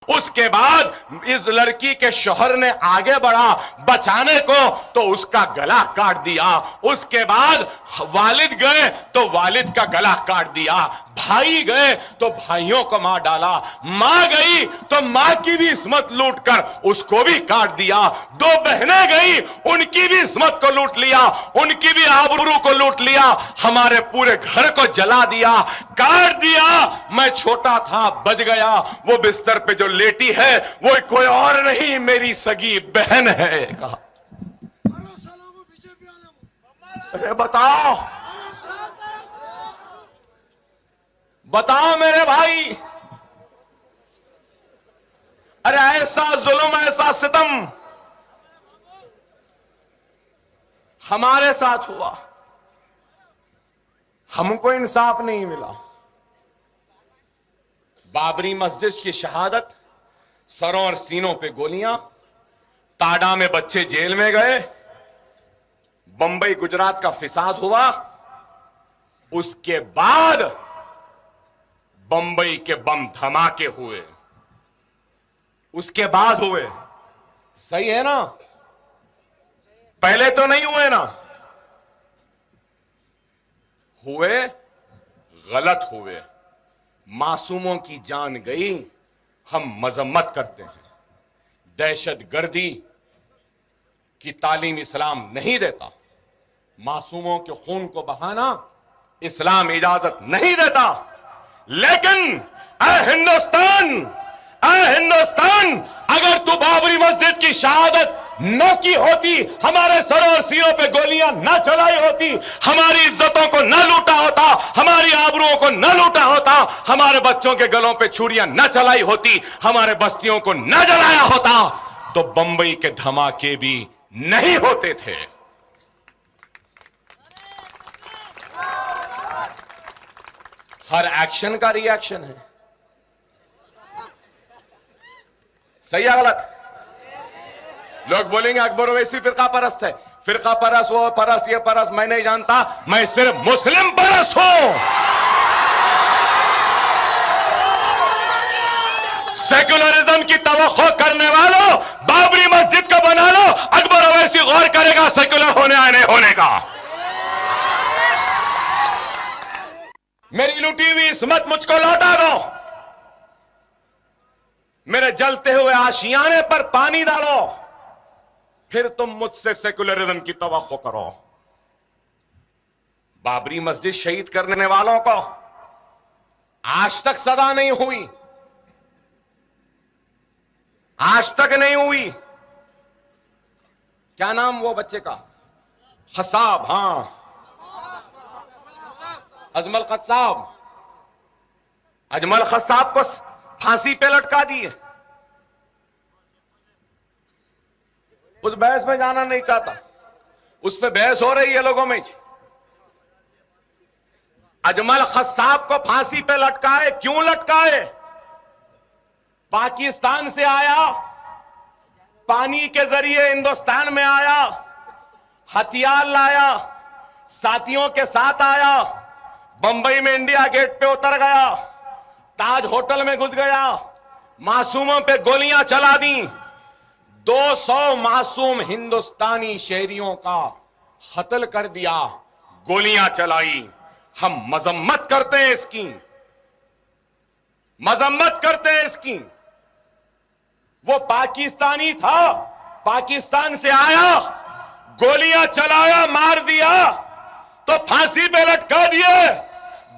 उसके बाद इस लड़की के शौहर ने आगे बढ़ा बचाने को तो उसका गला काट दिया। उसके बाद वालिद गए तो वालिद का गला काट दिया। भाई गए तो भाइयों को मार डाला। मां गई तो मां की भी इस्मत लूट कर उसको भी काट दिया। दो बहनें गई उनकी भी इस्मत को लूट लिया, उनकी भी आबरू को लूट लिया। हमारे पूरे घर को जला दिया, काट दिया। मैं छोटा था, बच गया। वो बिस्तर पे जो लेटी है वो कोई और नहीं, मेरी सगी बहन है। कहा अरे बताओ बताओ मेरे भाई, अरे ऐसा जुल्म, ऐसा सितम हमारे साथ हुआ, हमको इंसाफ नहीं मिला। बाबरी मस्जिद की शहादत, सरों और सीनों पे गोलियां, ताडा में बच्चे जेल में गए, बंबई गुजरात का फिसाद हुआ। उसके बाद बंबई के बम धमाके हुए, उसके बाद हुए। सही है ना? पहले तो नहीं हुए ना? हुए, गलत हुए, मासूमों की जान गई। हम मजम्मत करते हैं। दहशतगर्दी की तालीम इस्लाम नहीं देता। मासूमों के खून को बहाना इस्लाम इजाजत नहीं देता। लेकिन हिंदुस्तान, अगर तू बाबरी मस्जिद की शहादत न की होती, हमारे सरों और सीनों पे गोलियां न चलाई होती, हमारी इज्जतों को न लूटा होता, हमारी आबरूओं को न लूटा होता, हमारे बच्चों के गलों पे छुरियां न चलाई होती, हमारे बस्तियों को न जलाया होता, तो बंबई के धमाके भी नहीं होते थे। हर एक्शन का रिएक्शन है। सही है गलत? लोग बोलेंगे अकबर ओवैसी फिरका परस्त है। फिरका परस्त, वो परस्त, ये परस्त, मैं नहीं जानता। मैं सिर्फ मुस्लिम परस्त हूं। सेक्युलरिज्म की तवक्को करने वालों, बाबरी मस्जिद को बना लो, अकबर ओवैसी गौर करेगा सेक्युलर होने या नहीं होने का। मेरी लूटी हुई इस्मत मुझको लौटा दो। मेरे जलते हुए आशियाने पर पानी डालो, फिर तुम मुझसे सेक्युलरिज्म की तवक्को करो। बाबरी मस्जिद शहीद करने वालों को आज तक सजा नहीं हुई, आज तक नहीं हुई। क्या नाम वो बच्चे का? खसाब, हां, अजमल खसाब। अजमल खसाब को फांसी पे लटका दिए। उस बहस में जाना नहीं चाहता, उस पे बहस हो रही है लोगों में। अजमल खसाब को फांसी पे लटकाए, क्यों लटकाए? पाकिस्तान से आया, पानी के जरिए हिंदुस्तान में आया, हथियार लाया, साथियों के साथ आया, बंबई में इंडिया गेट पे उतर गया, ताज होटल में घुस गया, मासूमों पे गोलियां चला दी। 200 मासूम हिंदुस्तानी शहरियों का कत्ल कर दिया, गोलियां चलाई। हम मजम्मत करते हैं इसकी, मजम्मत करते हैं इसकी। वो पाकिस्तानी था, पाकिस्तान से आया, गोलियां चलाया, मार दिया, तो फांसी पे लटका दिए।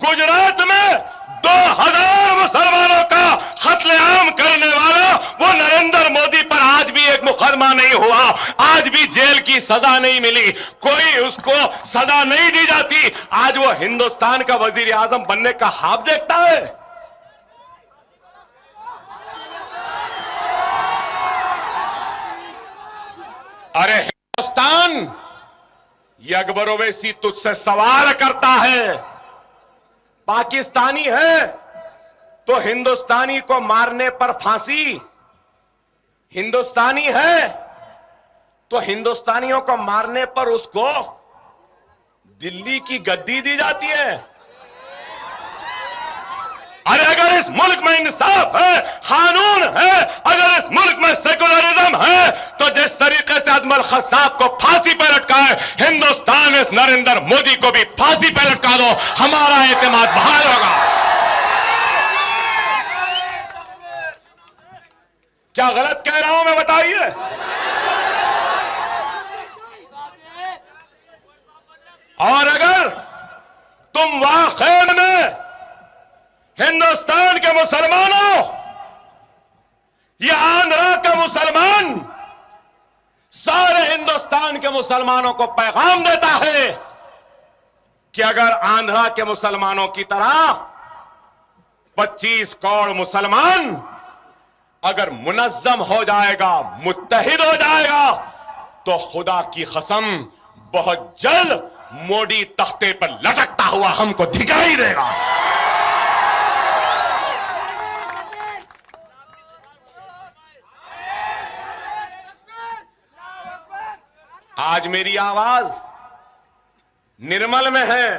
गुजरात में 2000 मुसलमानों का कत्लेआम करने वाला वो नरेंद्र मोदी पर आज भी एक मुकदमा नहीं हुआ, आज भी जेल की सजा नहीं मिली, कोई उसको सजा नहीं दी जाती। आज वो हिंदुस्तान का वजीर आजम बनने का ख्वाब देखता है। अरे हिंदुस्तान, ये अकबर ओवैसी तुझसे सवाल करता है। पाकिस्तानी है तो हिंदुस्तानी को मारने पर फांसी, हिंदुस्तानी है तो हिंदुस्तानियों को मारने पर उसको दिल्ली की गद्दी दी जाती है। अरे अगर इस मुल्क में इंसाफ है, कानून है, अगर इस मुल्क में सेकुलरिज्म है, तो जिस तरीके से अजमल खसाब को फांसी पर लटकाए, हिंदुस्तान इस नरेंद्र मोदी को भी फांसी पर लटका दो, हमारा एतमाद बहाल होगा। क्या गलत कह रहा हूं मैं, बताइए। और अगर तुम वाकई में हिंदुस्तान के मुसलमानों या आंध्रा का मुसलमान सारे हिंदुस्तान के मुसलमानों को पैगाम देता है कि अगर आंध्रा के मुसलमानों की तरह 25 करोड़ मुसलमान अगर मुनज्जम हो जाएगा, मुत्तहिद हो जाएगा, तो खुदा की कसम बहुत जल्द मोदी तख्ते पर लटकता हुआ हमको दिखाई देगा। आज मेरी आवाज निर्मल में है।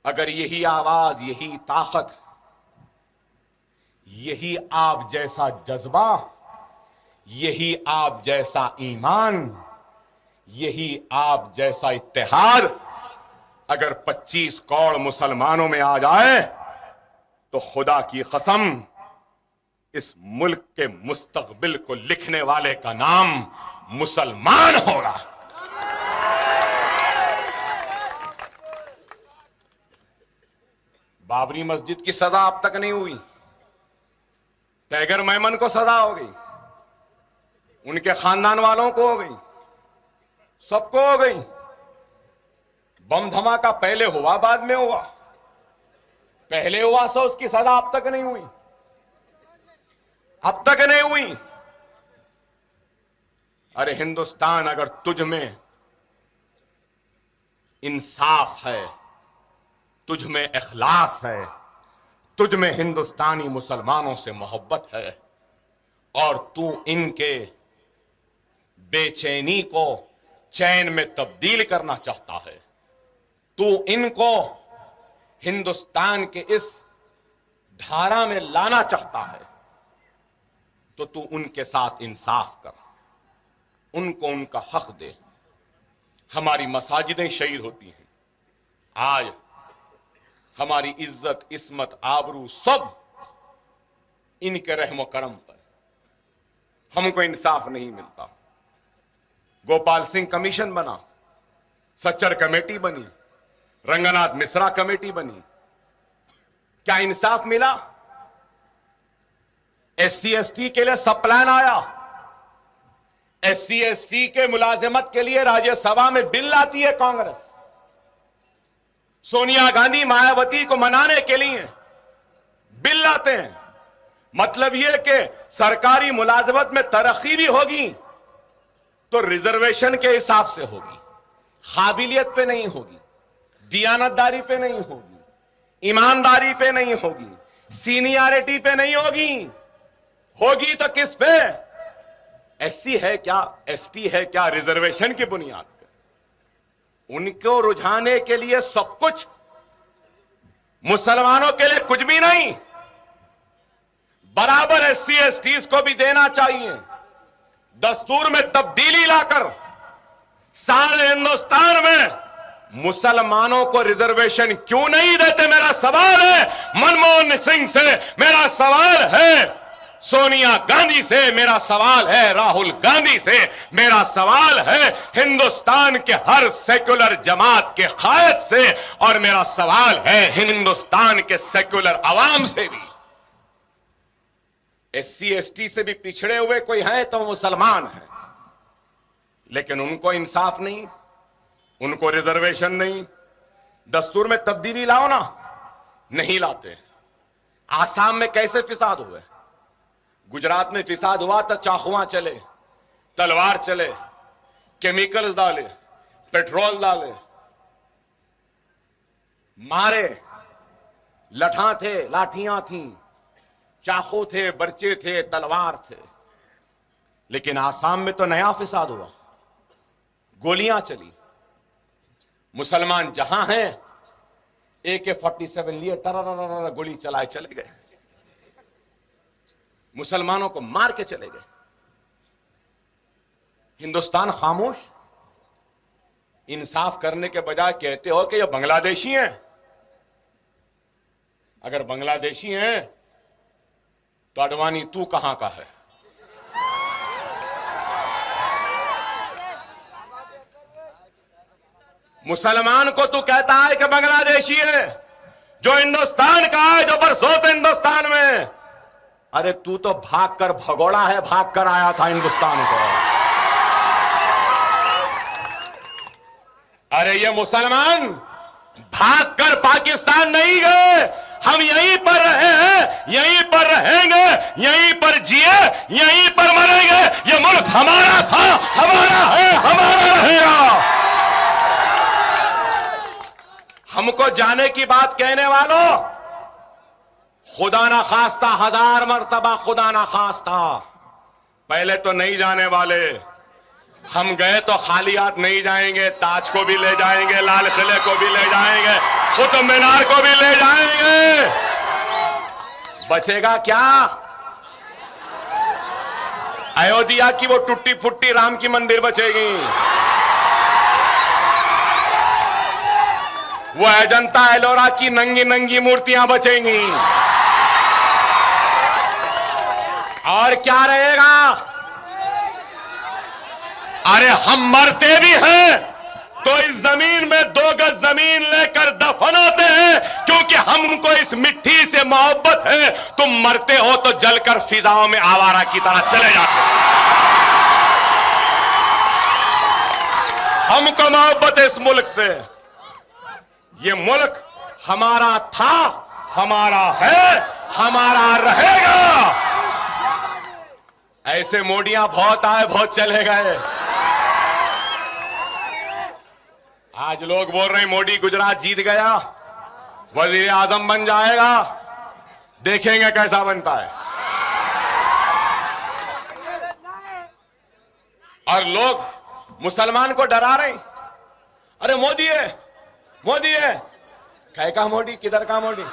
अगर यही आवाज, यही ताकत, यही आप जैसा जज्बा, यही आप जैसा ईमान, यही आप जैसा इत्तेहाद अगर 25 करोड़ मुसलमानों में आ जाए, तो खुदा की कसम इस मुल्क के मुस्तकबिल को लिखने वाले का नाम मुसलमान होगा। बाबरी मस्जिद की सजा अब तक नहीं हुई, टाइगर मेमन को सजा हो गई, उनके खानदान वालों को हो गई, सबको हो गई। बम धमाका पहले हुआ, बाद में हुआ, पहले हुआ सो उसकी सजा अब तक नहीं हुई, अब तक नहीं हुई। अरे हिंदुस्तान, अगर तुझ में इंसाफ है, तुझ में इखलास है, तुझ में हिंदुस्तानी मुसलमानों से मोहब्बत है, और तू इनके बेचैनी को चैन में तब्दील करना चाहता है, तू इनको हिंदुस्तान के इस धारा में लाना चाहता है, तो तू उनके साथ इंसाफ कर, उनको उनका हक दे। हमारी मसाजिदें शहीद होती हैं, आज हमारी इज्जत, इस्मत, आबरू सब इनके रहमो करम पर, हमको इंसाफ नहीं मिलता। गोपाल सिंह कमीशन बना, सच्चर कमेटी बनी, रंगनाथ मिश्रा कमेटी बनी, क्या इंसाफ मिला? SC ST के लिए सब प्लान आया, SC ST के मुलाजिमत के लिए राज्यसभा में बिल लाती है कांग्रेस, सोनिया गांधी मायावती को मनाने के लिए बिल लाते हैं। मतलब यह कि सरकारी मुलाजिमत में तरक्की भी होगी तो रिजर्वेशन के हिसाब से होगी, काबिलियत पे नहीं होगी, दियानतदारी पे नहीं होगी, ईमानदारी पे नहीं होगी, सीनियरिटी पे नहीं होगी। होगी तो किस पे? SC है क्या, ST है क्या, रिजर्वेशन की बुनियाद पे। उनको रुझाने के लिए सब कुछ, मुसलमानों के लिए कुछ भी नहीं, बराबर SC STs को भी देना चाहिए। दस्तूर में तब्दीली लाकर सारे हिंदुस्तान में मुसलमानों को रिजर्वेशन क्यों नहीं देते, मेरा सवाल है। मनमोहन सिंह से मेरा सवाल है, सोनिया गांधी से मेरा सवाल है, राहुल गांधी से मेरा सवाल है, हिंदुस्तान के हर सेक्युलर जमात के कायद से, और मेरा सवाल है हिंदुस्तान के सेक्युलर अवाम से भी। SC ST से भी पिछड़े हुए कोई है तो मुसलमान है, लेकिन उनको इंसाफ नहीं, उनको रिजर्वेशन नहीं। दस्तूर में तब्दीली लाओ ना, नहीं लाते। आसाम में कैसे फिसाद हुए, गुजरात में फिसाद हुआ तो चाकुआं चले, तलवार चले, केमिकल्स डाले, पेट्रोल डाले, मारे, लठा थे, लाठियां थी, चाकू थे, बर्चे थे, तलवार थे। लेकिन आसाम में तो नया फिसाद हुआ, गोलियां चली। मुसलमान जहां हैं AK-47 लिए टररररर गोली चलाए चले गए, मुसलमानों को मार के चले गए। हिंदुस्तान खामोश। इंसाफ करने के बजाय कहते हो कि ये बांग्लादेशी हैं। अगर बांग्लादेशी हैं तो अडवाणी तू कहां का है? मुसलमान को तू कहता है कि बांग्लादेशी है, जो हिंदुस्तान का है, जो बरसों से हिंदुस्तान में। अरे तू तो भागकर भगोड़ा है, भागकर आया था हिंदुस्तान को। अरे ये मुसलमान भागकर पाकिस्तान नहीं गए, हम यहीं पर रहे हैं, यहीं पर रहेंगे, यहीं पर जिए, यहीं पर मरेंगे। ये मुल्क हमारा था, हमारा है, हमारा रहेगा। हमको जाने की बात कहने वालों, खुदा ना खास्ता, 1000 मर्तबा खुदा ना खास्ता, पहले तो नहीं जाने वाले। हम गए तो खाली हाथ नहीं जाएंगे, ताज को भी ले जाएंगे, लाल किले को भी ले जाएंगे, कुतुब मीनार को भी ले जाएंगे। बचेगा क्या? अयोध्या की वो टूटी फुट्टी राम की मंदिर बचेगी, वो अजंता एलोरा की नंगी नंगी मूर्तियां बचेंगी, और क्या रहेगा? अरे हम मरते भी हैं तो इस जमीन में 2 गज जमीन लेकर दफन होते हैं, क्योंकि हमको इस मिट्टी से मोहब्बत है। तुम मरते हो तो जलकर फिजाओं में आवारा की तरह चले जाते हो। हमको मोहब्बत है इस मुल्क से। ये मुल्क हमारा था, हमारा है, हमारा रहेगा। ऐसे मोडियां बहुत आए, बहुत चले गए। आज लोग बोल रहे हैं मोदी गुजरात जीत गया, वजीर आजम बन जाएगा, देखेंगे कैसा बनता है। और लोग मुसलमान को डरा रहे हैं। अरे मोदी है, मोदी है। कह का मोदी? किधर का मोदी?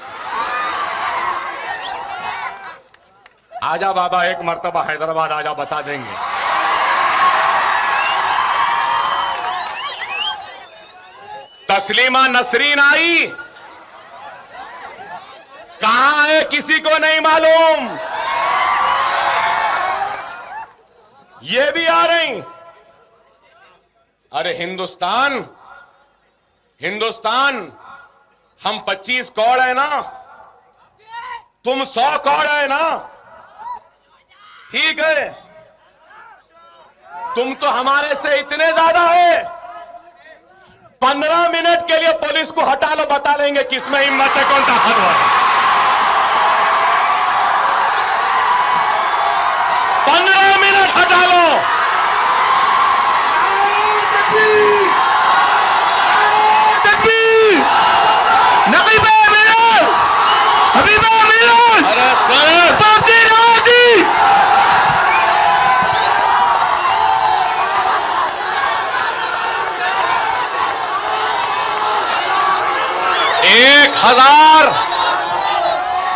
आजा बाबा, एक मर्तबा हैदराबाद आजा, बता देंगे। तस्लीमा नसरीन आई, कहां है किसी को नहीं मालूम। ये भी आ रही। अरे हिंदुस्तान, हिंदुस्तान, हम 25 करोड़ है ना, तुम 100 करोड़ है ना, ठीक है। तुम तो हमारे से इतने ज्यादा है। 15 मिनट के लिए पुलिस को हटा लो, बता लेंगे किसमें हिम्मत है, कौन ताकतवर है। 15 मिनट हटा लो।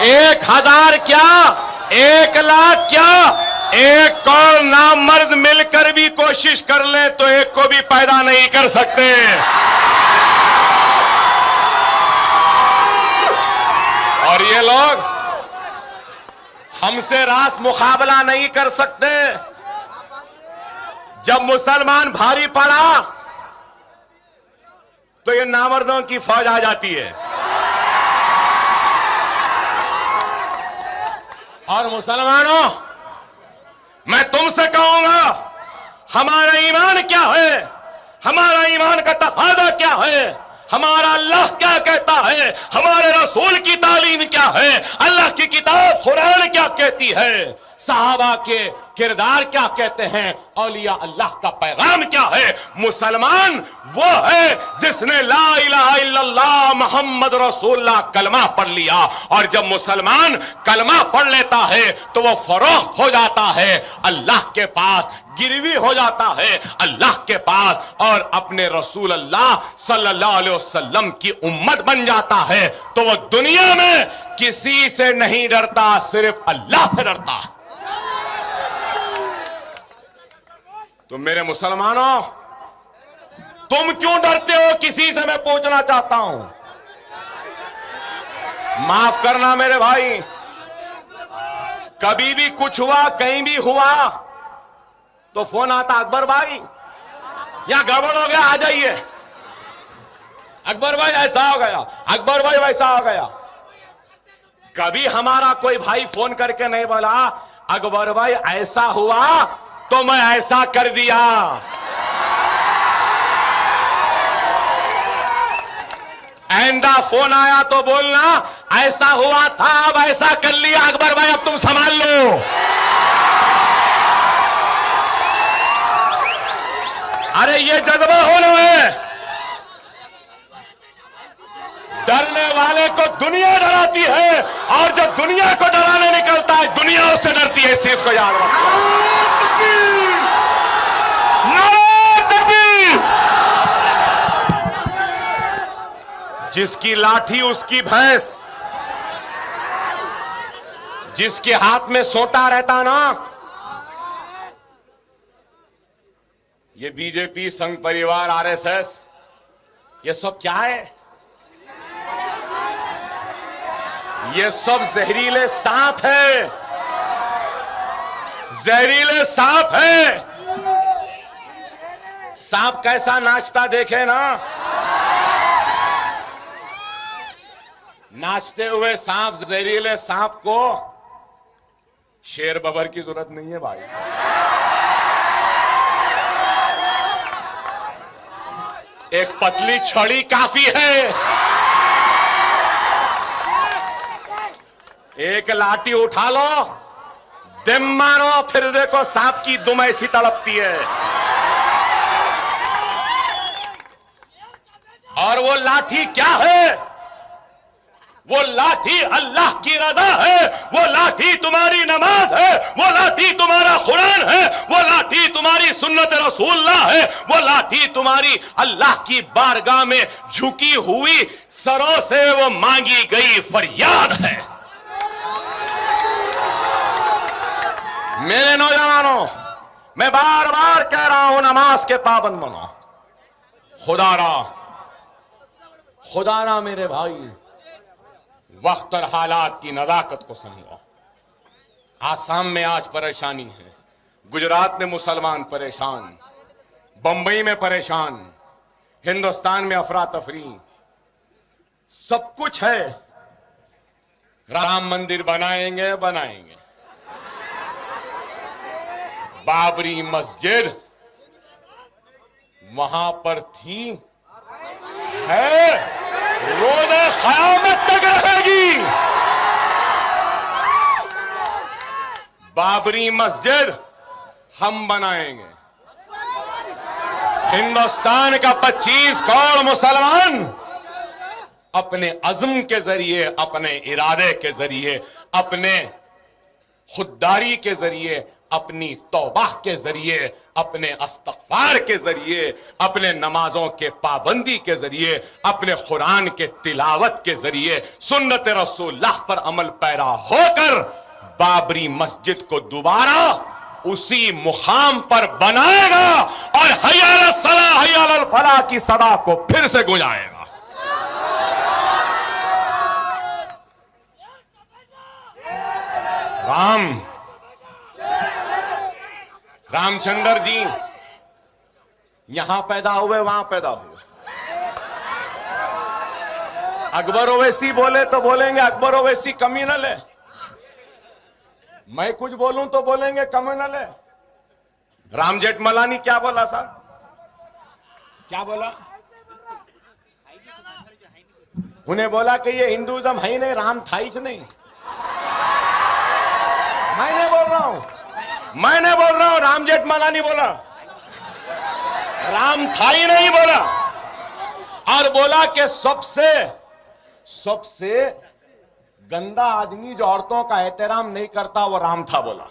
एक हजार क्या, 1 लाख क्या, 1 करोड़ नामर्द मिलकर भी कोशिश कर ले तो एक को भी पैदा नहीं कर सकते। और ये लोग हमसे रास मुकाबला नहीं कर सकते। जब मुसलमान भारी पड़ा तो ये नामर्दों की फौज आ जाती है। और मुसलमानों, मैं तुमसे कहूंगा, हमारा ईमान क्या है, हमारा ईमान का तकाज़ा क्या है, हमारा अल्लाह क्या कहता है, हमारे रसूल की तालीम क्या है, अल्लाह की किताब कुरान क्या कहती है, सहाबा के किरदार क्या कहते हैं, औलिया अल्लाह का पैगाम क्या है। मुसलमान वो है जिसने ला इलाहा इल्लल्लाह मोहम्मद रसूलुल्लाह कलमा पढ़ लिया। और जब मुसलमान कलमा पढ़ लेता है तो वो फरोख्त हो जाता है अल्लाह के पास, गिरवी हो जाता है अल्लाह के पास और अपने रसूल अल्लाह सल्लल्लाहु अलैहि वसल्लम की उम्मत बन जाता है, तो वो दुनिया में किसी से नहीं डरता, सिर्फ अल्लाह से डरता है। तो मेरे मुसलमानों, तुम क्यों डरते हो किसी से, मैं पूछना चाहता हूं। माफ करना मेरे भाई, कभी भी कुछ हुआ, कहीं भी हुआ तो फोन आता, अकबर भाई यहां गड़बड़ हो गया, आ जाइए। अकबर भाई ऐसा हो गया, अकबर भाई वैसा हो गया। कभी हमारा कोई भाई फोन करके नहीं बोला अकबर भाई ऐसा हुआ तो मैं ऐसा कर दिया। आइंदा फोन आया तो बोलना ऐसा हुआ था, अब ऐसा कर लिया अकबर भाई, अब तुम संभाल लो। अरे ये जज्बा होना है। डरने वाले को दुनिया डराती है और जो दुनिया को डराने निकलता है दुनिया उससे डरती है। इस चीज को याद रखो। जिसकी लाठी उसकी भैंस, जिसके हाथ में सोटा रहता ना, ये बीजेपी, संघ परिवार, आरएसएस, ये सब क्या है? ये सब जहरीले सांप है, जहरीले सांप है। सांप कैसा नाचता देखे ना, नाचते हुए सांप, जहरीले सांप को शेर बबर की जरूरत नहीं है भाई। एक पतली छड़ी काफी है, एक लाठी उठा लो, दिम मारो, फिर देखो सांप की दुम ऐसी तड़पती है। और वो लाठी क्या है? वो लाठी अल्लाह की रजा है, वो लाठी तुम्हारी नमाज है, वो लाठी तुम्हारा कुरान है, वो लाठी तुम्हारी सुन्नत रसूलुल्लाह है, वो लाठी तुम्हारी अल्लाह की बारगाह में झुकी हुई सरों से वो मांगी गई फरियाद है। मेरे नौजवानों, मैं बार बार कह रहा हूं, नमाज के पाबंद बनो। खुदारा मेरे भाई, वक्त और हालात की नजाकत को समझो। आसाम में आज परेशानी है, गुजरात में मुसलमान परेशान, बंबई में परेशान, हिंदुस्तान में अफरा तफरी, सब कुछ है। राम मंदिर बनाएंगे, बाबरी मस्जिद वहां पर थी, है, रोज़े क़यामत तक रहेगी। बाबरी मस्जिद हम बनाएंगे। हिंदुस्तान का 25 करोड़ मुसलमान अपने अज़्म के जरिए, अपने इरादे के जरिए, अपने खुददारी के जरिए, अपनी तौबा के जरिए, अपने इस्तग़फ़ार के जरिए, अपने नमाजों के पाबंदी के जरिए, अपने कुरान के तिलावत के जरिए, सुन्नत रसूलुल्लाह पर अमल पैरा होकर बाबरी मस्जिद को दोबारा उसी मुकाम पर बनाएगा और हय्या अलल सलाह हय्या अलल फलाह की सदा को फिर से गुंजाएगा। रामचंद्र जी यहां पैदा हुए, वहां पैदा हुए। अकबर ओवैसी बोले तो बोलेंगे अकबर ओवैसी कम्युनल है, मैं कुछ बोलूं तो बोलेंगे कम्युनल है। राम जेठमलानी क्या बोला साहब, क्या बोला? उन्हें बोला कि ये हिंदुइज्म है ही नहीं, राम था ही नहीं। मैंने बोल रहा हूं, राम जेठमलानी बोला, राम था ही नहीं बोला। और बोला कि सबसे गंदा आदमी जो औरतों का एहतराम नहीं करता वो राम था बोला।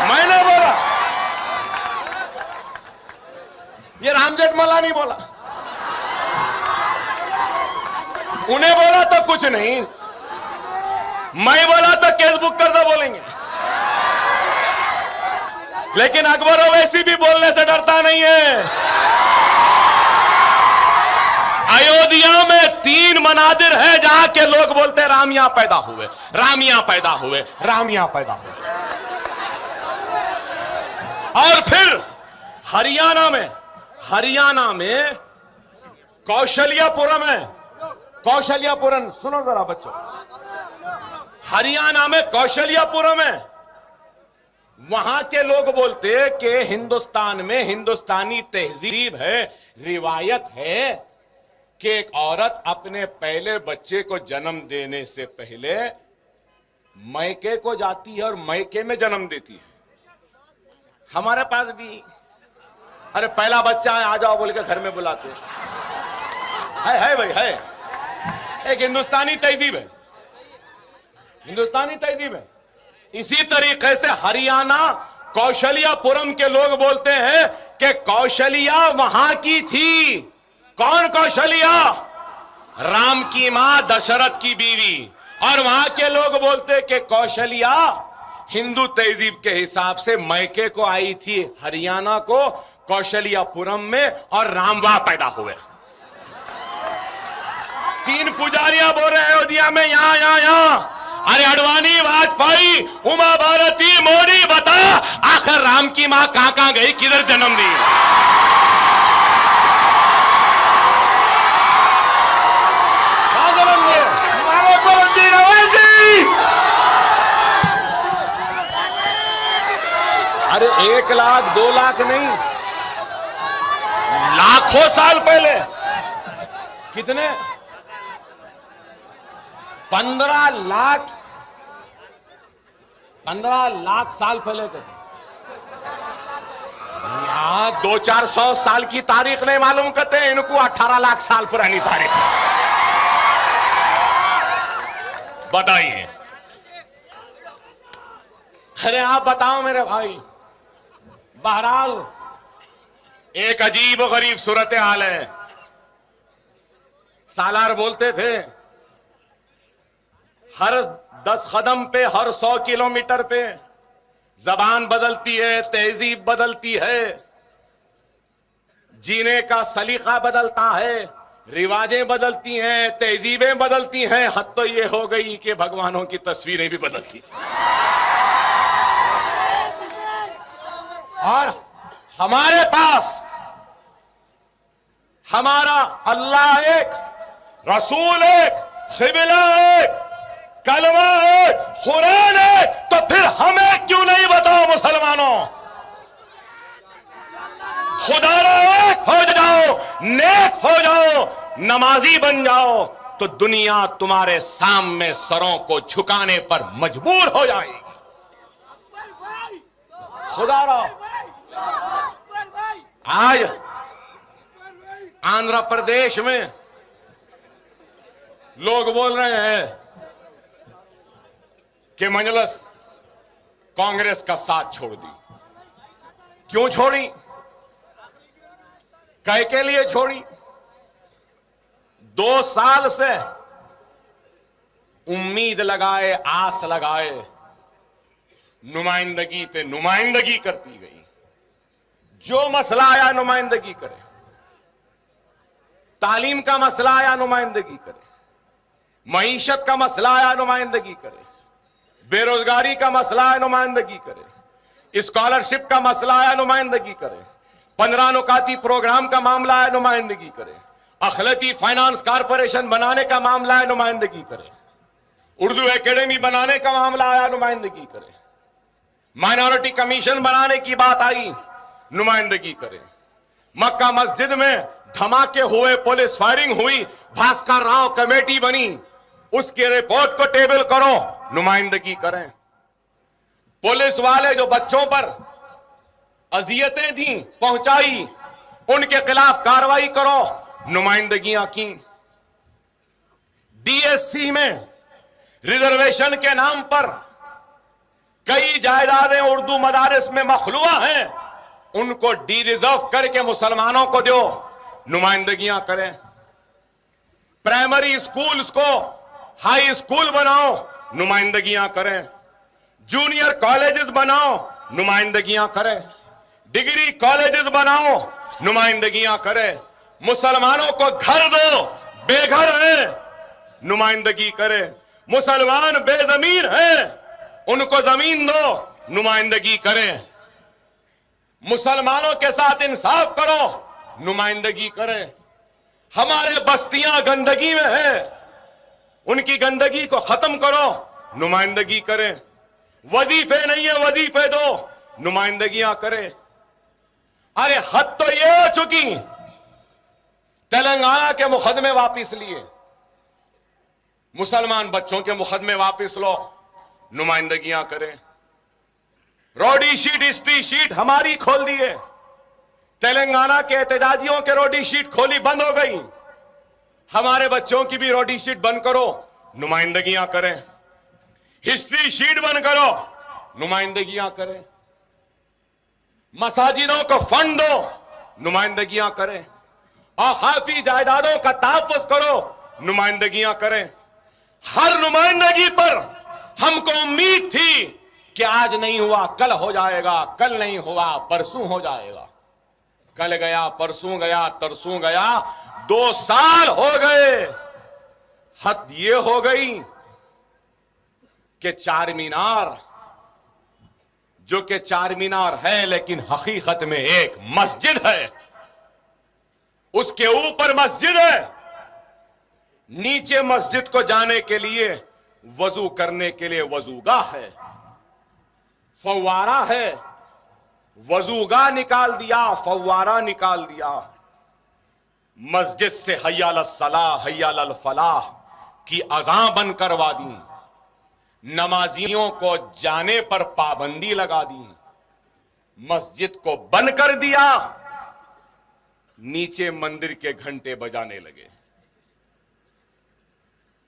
मैंने बोला ये राम जेठमलानी बोला, उन्हें बोला तो कुछ नहीं, मैं बोला तो केस बुक कर दो बोलेंगे। लेकिन अकबर ओवैसी भी बोलने से डरता नहीं है। अयोध्या में 3 मनादिर है जहां के लोग बोलते हैं राम यहां पैदा हुए, राम यहां पैदा हुए, राम यहां पैदा हुए। और फिर हरियाणा में कौशल्यापुरम है, कौशल्यापुरम, सुनो जरा बच्चों, हरियाणा में कौशल्यापुरम है। वहां के लोग बोलते हैं कि हिंदुस्तान में हिंदुस्तानी तहजीब है, रिवायत है कि एक औरत अपने पहले बच्चे को जन्म देने से पहले मैके को जाती है और मैके में जन्म देती है। हमारे पास भी अरे पहला बच्चा है आ जाओ बोल के घर में बुलाते है भाई, है एक हिंदुस्तानी तहजीब है, हिंदुस्तानी तहजीब है। इसी तरीके से हरियाणा कौशल्यापुरम के लोग बोलते हैं कि कौशल्या वहां की थी। कौन कौशल्या? राम की मां दशरथ की बीवी। और वहां के लोग बोलते कि कौशल्या हिंदू तहजीब के हिसाब से मैके को आई थी हरियाणा को कौशल्यापुरम में, और राम वहां पैदा हुए। 3 पुजारियां बोल रहे अयोध्या में यहां। अरे अडवाणी, वाजपेयी, उमा भारती, मोदी, बता आखिर राम की मां कहां गई, किधर जन्म दी? अरे 1 लाख 2 लाख नहीं, लाखों साल पहले। कितने? 15 लाख साल पहले के। यहां 200-400 साल की तारीख नहीं मालूम करते हैं, इनको 18 लाख साल पुरानी तारीख बताइए। अरे आप बताओ मेरे भाई। बहरहाल एक अजीब गरीब सूरत हाल है। सालार बोलते थे हर 10 कदम पे, हर 100 किलोमीटर पे जबान बदलती है, तहजीब बदलती है, जीने का सलीका बदलता है, रिवाजें बदलती हैं, तहजीबें बदलती हैं। हद तो ये हो गई कि भगवानों की तस्वीरें भी बदलती। और हमारे पास हमारा अल्लाह एक, रसूल एक, क़िबला एक, कलमा एक, कुरान एक, तो फिर हमें क्यों नहीं बताओ मुसलमानों? खुदारा एक हो जाओ, नेक हो जाओ, नमाजी बन जाओ, तो दुनिया तुम्हारे सामने सरों को झुकाने पर मजबूर हो जाएगी। खुदारा आज आंध्र प्रदेश में लोग बोल रहे हैं कि मजलिस कांग्रेस का साथ छोड़ दी। क्यों छोड़ी? कह के लिए छोड़ी? 2 साल से उम्मीद लगाए, आस लगाए, नुमाइंदगी पे नुमाइंदगी करती गई। जो मसला आया नुमाइंदगी करे, तालीम का मसला आया नुमाइंदगी करे, मईशत का मसला आया नुमाइंदगी करे, बेरोजगारी का मसला आया नुमाइंदगी करे, स्कॉलरशिप का मसला आया नुमाइंदगी करे, 15 नुकाती प्रोग्राम का मामला आया नुमाइंदगी करे, अखिलती फाइनेंस कारपोरेशन बनाने का मामला आया नुमाइंदगी करे, उर्दू एकेडमी बनाने का मामला आया नुमाइंदगी करे, माइनॉरिटी कमीशन बनाने की बात आई नुमाइंदगी करे, मक्का मस्जिद में धमाके हुए, पुलिस फायरिंग हुई, भास्कर राव कमेटी बनी, उसके रिपोर्ट को टेबल करो, नुमाइंदगी करें। पुलिस वाले जो बच्चों पर अजियतें दी पहुंचाई, उनके खिलाफ कार्रवाई करो, नुमाइंदगियां की। डीएससी में रिजर्वेशन के नाम पर कई जायदादें उर्दू मदारिस में मखलूआ हैं, उनको डी रिजर्व करके मुसलमानों को दो, नुमाइंदगियां करें। प्राइमरी स्कूल्स को हाई स्कूल बनाओ, नुमाइंदगियां करें। जूनियर कॉलेजेस बनाओ, नुमाइंदगियां करें। डिग्री कॉलेजेस बनाओ, नुमाइंदगियां करें। मुसलमानों को घर दो, बेघर हैं, नुमाइंदगी करें। मुसलमान बेजमीन हैं, उनको जमीन दो, नुमाइंदगी करें। मुसलमानों के साथ इंसाफ करो, नुमाइंदगी करें। हमारे बस्तियां गंदगी में है, उनकी गंदगी को खत्म करो, नुमाइंदगी करें। वजीफे नहीं है, वजीफे दो, नुमाइंदगियां करें। अरे हद तो ये हो चुकी, तेलंगाना के मुकदमे वापिस लिए, मुसलमान बच्चों के मुकदमे वापिस लो, नुमाइंदगियां करें। रोडी शीट, हिस्ट्री शीट हमारी खोल दिए, तेलंगाना के एहतजाजियों के रोडी शीट खोली, बंद हो गई। हमारे बच्चों की भी रोडी शीट बंद करो, नुमाइंदगियां करें। हिस्ट्री शीट बंद करो, नुमाइंदगियां करें। मसाजिदों को फंड दो, नुमाइंदगियां करें। और खाफी जायदादों का तहफ्फुज़ करो, नुमाइंदगियां करें। हर नुमाइंदगी पर हमको उम्मीद थी कि आज नहीं हुआ कल हो जाएगा, कल नहीं हुआ परसों हो जाएगा। कल गया, परसों गया, तरसों गया, 2 साल हो गए। हद ये हो गई कि चार मीनार, जो कि चार मीनार है लेकिन हकीकत में एक मस्जिद है, उसके ऊपर मस्जिद है, नीचे मस्जिद को जाने के लिए वजू करने के लिए वजूगाह है, फव्वारा है, वजूगाह निकाल दिया, फव्वारा निकाल दिया। मस्जिद से हय्या अलस सलाह, हय्या अल फलाह की अज़ां बंद करवा दी। नमाजियों को जाने पर पाबंदी लगा दी। मस्जिद को बंद कर दिया, नीचे मंदिर के घंटे बजाने लगे।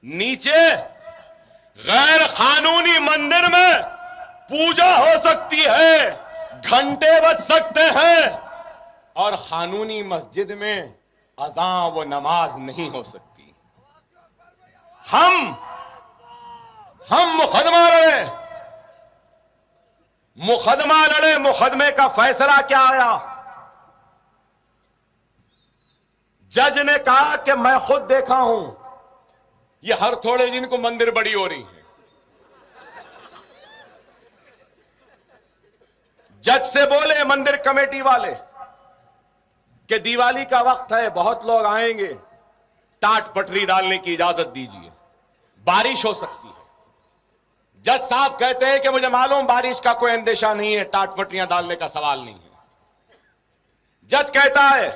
नीचे गैर कानूनी मंदिर में पूजा हो सकती है, घंटे बज सकते हैं, और कानूनी मस्जिद में अज़ां व नमाज नहीं हो सकती। हम मुकदमा लड़े, मुकदमे का फैसला क्या आया? जज ने कहा कि मैं खुद देखा हूं, ये हर थोड़े दिन को मंदिर बड़ी हो रही है। जज से बोले मंदिर कमेटी वाले कि दिवाली का वक्त है, बहुत लोग आएंगे, टाट पटरी डालने की इजाजत दीजिए, बारिश हो सकती है। जज साहब कहते हैं कि मुझे मालूम बारिश का कोई अंदेशा नहीं है, टाट पटरियां डालने का सवाल नहीं है। जज कहता है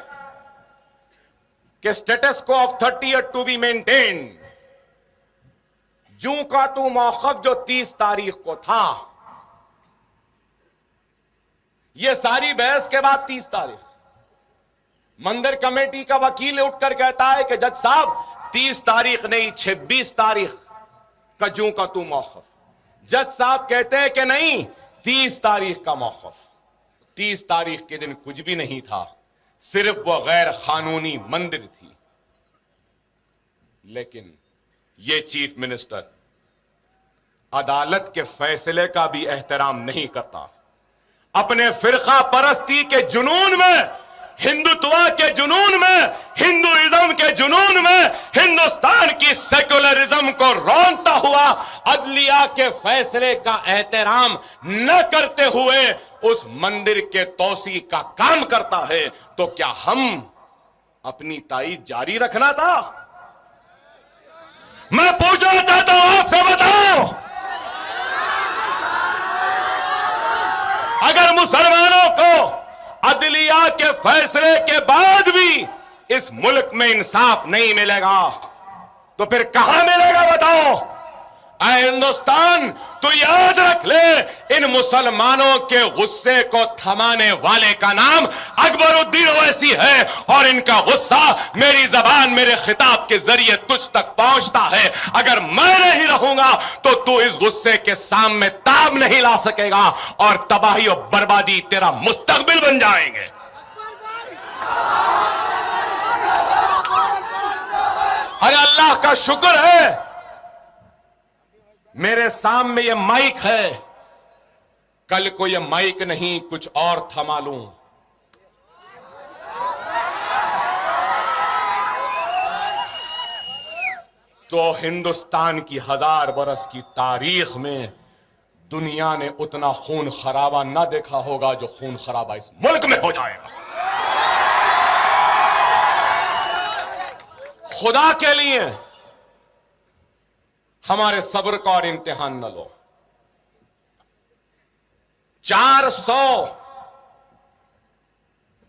कि स्टेटस को of 30th to be maintain. जूं का तू मौक़िफ़ जो 30 तारीख को था, यह सारी बहस के बाद 30 तारीख मंदिर कमेटी का वकील उठकर कहता है कि जज साहब 30 तारीख नहीं, 26 तारीख का जूं का तू मौक़िफ़। जज साहब कहते हैं कि नहीं, 30 तारीख का मौक़िफ़। 30 तारीख के दिन कुछ भी नहीं था, सिर्फ वो गैर कानूनी मंदिर थी। लेकिन ये चीफ मिनिस्टर अदालत के फैसले का भी एहतराम नहीं करता। अपने फिरका परस्ती के जुनून में, हिंदुत्व के जुनून में, हिंदुइज्म के जुनून में हिंदुस्तान की सेकुलरिज्म को रौंदता हुआ अदलिया के फैसले का एहतराम न करते हुए उस मंदिर के तौसी का काम करता है, तो क्या हम अपनी ताईद जारी रखना था? मैं पूछना चाहता हूं आपसे, बताओ, अगर मुसलमानों को अदलिया के फैसले के बाद भी इस मुल्क में इंसाफ नहीं मिलेगा तो फिर कहां मिलेगा? बताओ। ऐ हिंदुस्तान, तू याद रख ले, इन मुसलमानों के गुस्से को थमाने वाले का नाम अकबरुद्दीन ओवैसी है, और इनका गुस्सा मेरी जबान, मेरे खिताब के जरिए तुझ तक पहुंचता है। अगर मैं नहीं रहूंगा तो तू इस गुस्से के सामने ताब नहीं ला सकेगा, और तबाही और बर्बादी तेरा मुस्तकबिल बन जाएंगे। अरे अल्लाह का शुक्र है मेरे सामने ये माइक है, कल को ये माइक नहीं कुछ और था मालूम। तो हिंदुस्तान की 1000 बरस की तारीख में दुनिया ने उतना खून खराबा ना देखा होगा जो खून खराबा इस मुल्क में हो जाएगा। खुदा के लिए हमारे सब्र का और इम्तिहान न लो। 400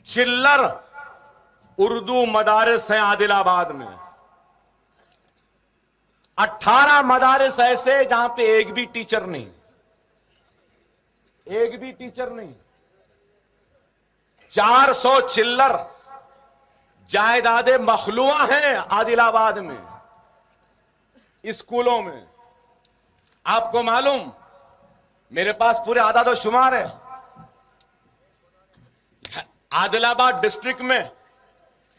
चिल्लर उर्दू मदारिस हैं आदिलाबाद में। 18 मदारिस ऐसे जहां पे एक भी टीचर नहीं, एक भी टीचर नहीं। 400 चिल्लर जायदादे मखलूआ हैं आदिलाबाद में स्कूलों में। आपको मालूम, मेरे पास पूरे आदाद शुमार है। आदिलाबाद डिस्ट्रिक्ट में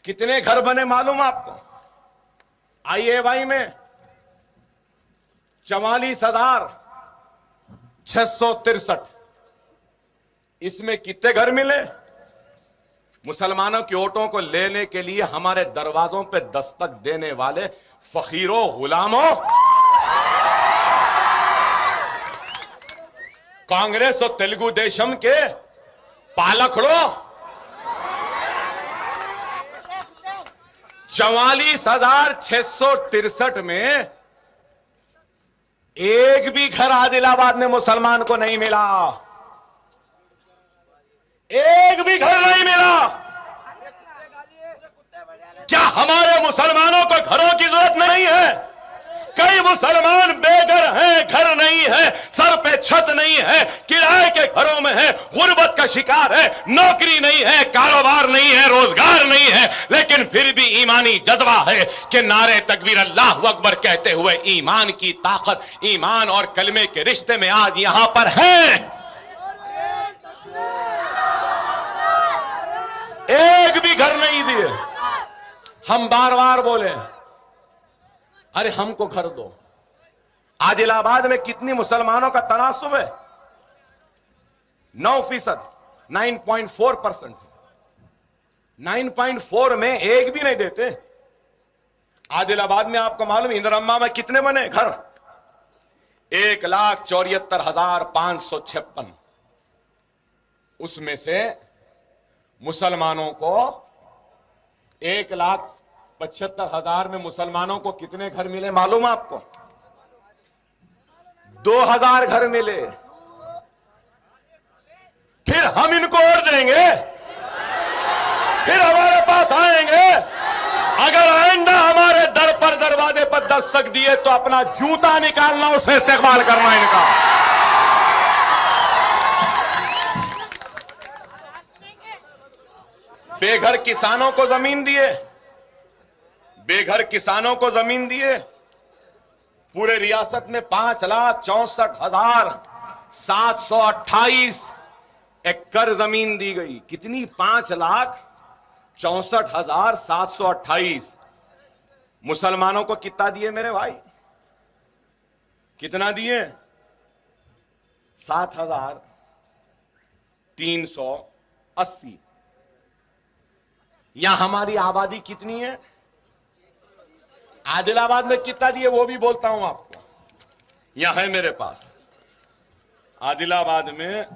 कितने घर बने मालूम आपको? IAY में 44,663। इसमें कितने घर मिले? मुसलमानों की वोटों को लेने के लिए हमारे दरवाजों पे दस्तक देने वाले फकीरों, गुलामों, कांग्रेस और तेलुगु देशम के पालकड़ों, 44,663 में एक भी घर आदिलाबाद में मुसलमान को नहीं मिला। एक भी घर नहीं मिला। क्या हमारे मुसलमानों को घरों की जरूरत नहीं है? कई मुसलमान बेघर हैं, घर नहीं है, सर पे छत नहीं है, किराए के घरों में है, गुर्बत का शिकार है, नौकरी नहीं है, कारोबार नहीं है, रोजगार नहीं है, लेकिन फिर भी ईमानी जज्बा है कि नारे तकबीर अल्लाह अकबर कहते हुए ईमान की ताकत, ईमान और कलमे के रिश्ते में आज यहां पर है। एक भी घर नहीं दिए। हम बार बार बोले अरे हमको घर दो। आदिलाबाद में कितनी मुसलमानों का तनासुब है? 9%, 9.4%। 9.4 में एक भी नहीं देते। आदिलाबाद में आपको मालूम इंदरम्मा में कितने बने घर? 1,74,556। उसमें से मुसलमानों को 1,75,000 में मुसलमानों को कितने घर मिले मालूम आपको? 2,000 घर मिले। फिर हम इनको और देंगे, फिर हमारे पास आएंगे। अगर आइंदा हमारे दर पर दरवाजे पर दस्तक दिए तो अपना जूता निकालना, उसे इस्तेमाल करना इनका। बेघर किसानों को जमीन दिए, बेघर किसानों को जमीन दिए। पूरे रियासत में 5,64,728 एकड़ जमीन दी गई। कितनी? 5,64,728। मुसलमानों को कितना दिए मेरे भाई? कितना दिए? 7,380। यहां हमारी आबादी कितनी है? आदिलाबाद में कितना दिए वो भी बोलता हूं आपको। यहां है मेरे पास आदिलाबाद में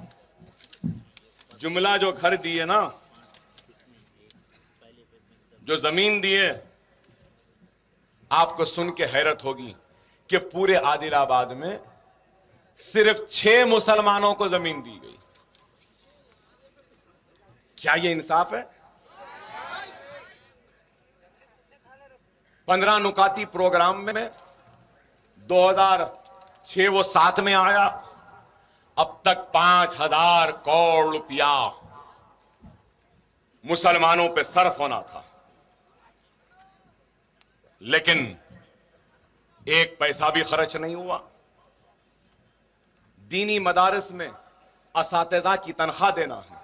जुमला जो घर दिए ना, जो जमीन दिए, आपको सुन के हैरत होगी कि पूरे आदिलाबाद में सिर्फ 6 मुसलमानों को जमीन दी गई। क्या ये इंसाफ है? 15 नुकाती प्रोग्राम में 6 वो साथ में आया। अब तक 5,000 करोड़ रुपया मुसलमानों पे सर्फ होना था, लेकिन एक पैसा भी खर्च नहीं हुआ। दीनी मदारिस में असातिज़ा की तनख्वाह देना है।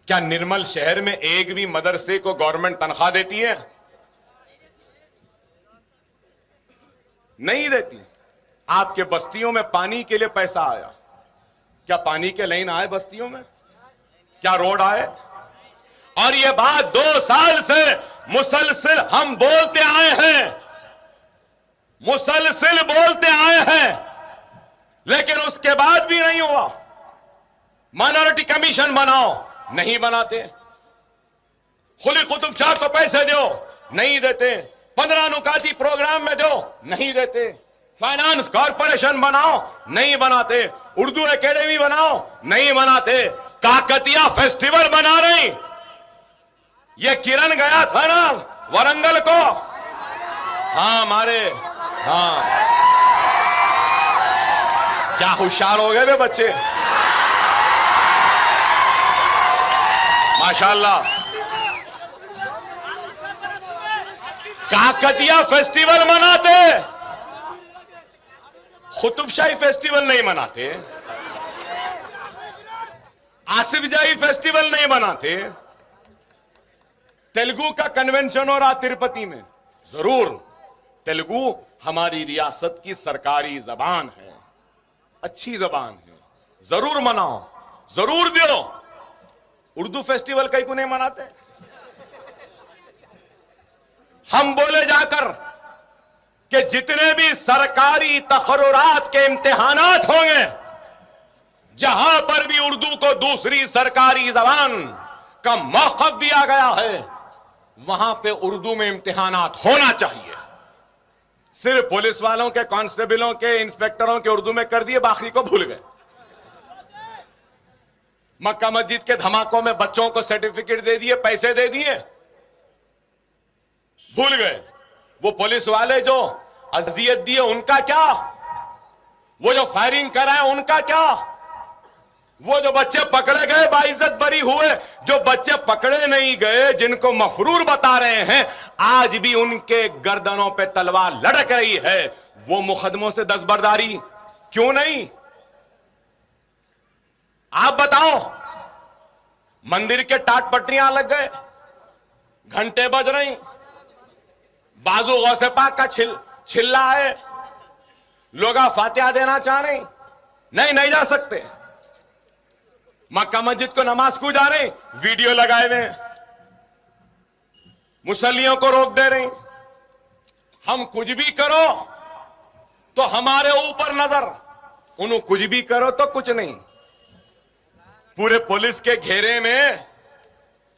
क्या निर्मल शहर में एक भी मदरसे को गवर्नमेंट तनख्वाह देती है? नहीं देती। आपके बस्तियों में पानी के लिए पैसा आया, क्या पानी के लाइन आए बस्तियों में? क्या रोड आए? और ये बात 2 साल से मुसलसिल हम बोलते आए हैं, मुसलसिल बोलते आए हैं, लेकिन उसके बाद भी नहीं हुआ। माइनॉरिटी कमीशन बनाओ, नहीं बनाते। खुली कुतुब शाह को पैसे दो, नहीं देते। 15 नुकाती प्रोग्राम में दो, नहीं देते। फाइनेंस कॉरपोरेशन बनाओ, नहीं बनाते। उर्दू एकेडमी बनाओ, नहीं बनाते। काकतिया फेस्टिवल बना रही। ये किरण गया था ना वरंगल को, हाँ हमारे, हाँ क्या होशियार हो गए वे बच्चे, माशाल्लाह। काकतिया फेस्टिवल मनाते, कुतुबशाही फेस्टिवल नहीं मनाते, आसिफ जाही फेस्टिवल नहीं मनाते। तेलुगु का कन्वेंशन हो रहा तिरुपति में, जरूर तेलुगु हमारी रियासत की सरकारी जबान है, अच्छी जबान है, जरूर मनाओ, जरूर दो। उर्दू फेस्टिवल कहीं को नहीं मनाते। हम बोले जाकर कि जितने भी सरकारी तकर्रुरात के इम्तिहानात होंगे, जहां पर भी उर्दू को दूसरी सरकारी जबान का मौक़िफ़ दिया गया है, वहां पे उर्दू में इम्तिहानात होना चाहिए। सिर्फ पुलिस वालों के, कांस्टेबलों के, इंस्पेक्टरों के उर्दू में कर दिए, बाकी को भूल गए। मक्का मस्जिद के धमाकों में बच्चों को सर्टिफिकेट दे दिए, पैसे दे दिए, भूल गए। वो पुलिस वाले जो अजियत दिए उनका क्या? वो जो फायरिंग कराए उनका क्या? वो जो बच्चे पकड़े गए बाइज्जत बरी हुए, जो बच्चे पकड़े नहीं गए, जिनको मफरूर बता रहे हैं, आज भी उनके गर्दनों पे तलवार लटक रही है। वो मुकदमों से दस्तबरदारी क्यों नहीं? आप बताओ। मंदिर के टाट पटरियां लग गए, घंटे बज रही, बाजू गौसे पाक का छिल्ला है, लोग फातिहा देना चाह रहे, नहीं जा सकते। मक्का मस्जिद को नमाज को जा रहे, वीडियो लगाए हुए, मुसल्लियों को रोक दे रहे। हम कुछ भी करो तो हमारे ऊपर नजर, उन्हें कुछ भी करो तो कुछ नहीं। पूरे पुलिस के घेरे में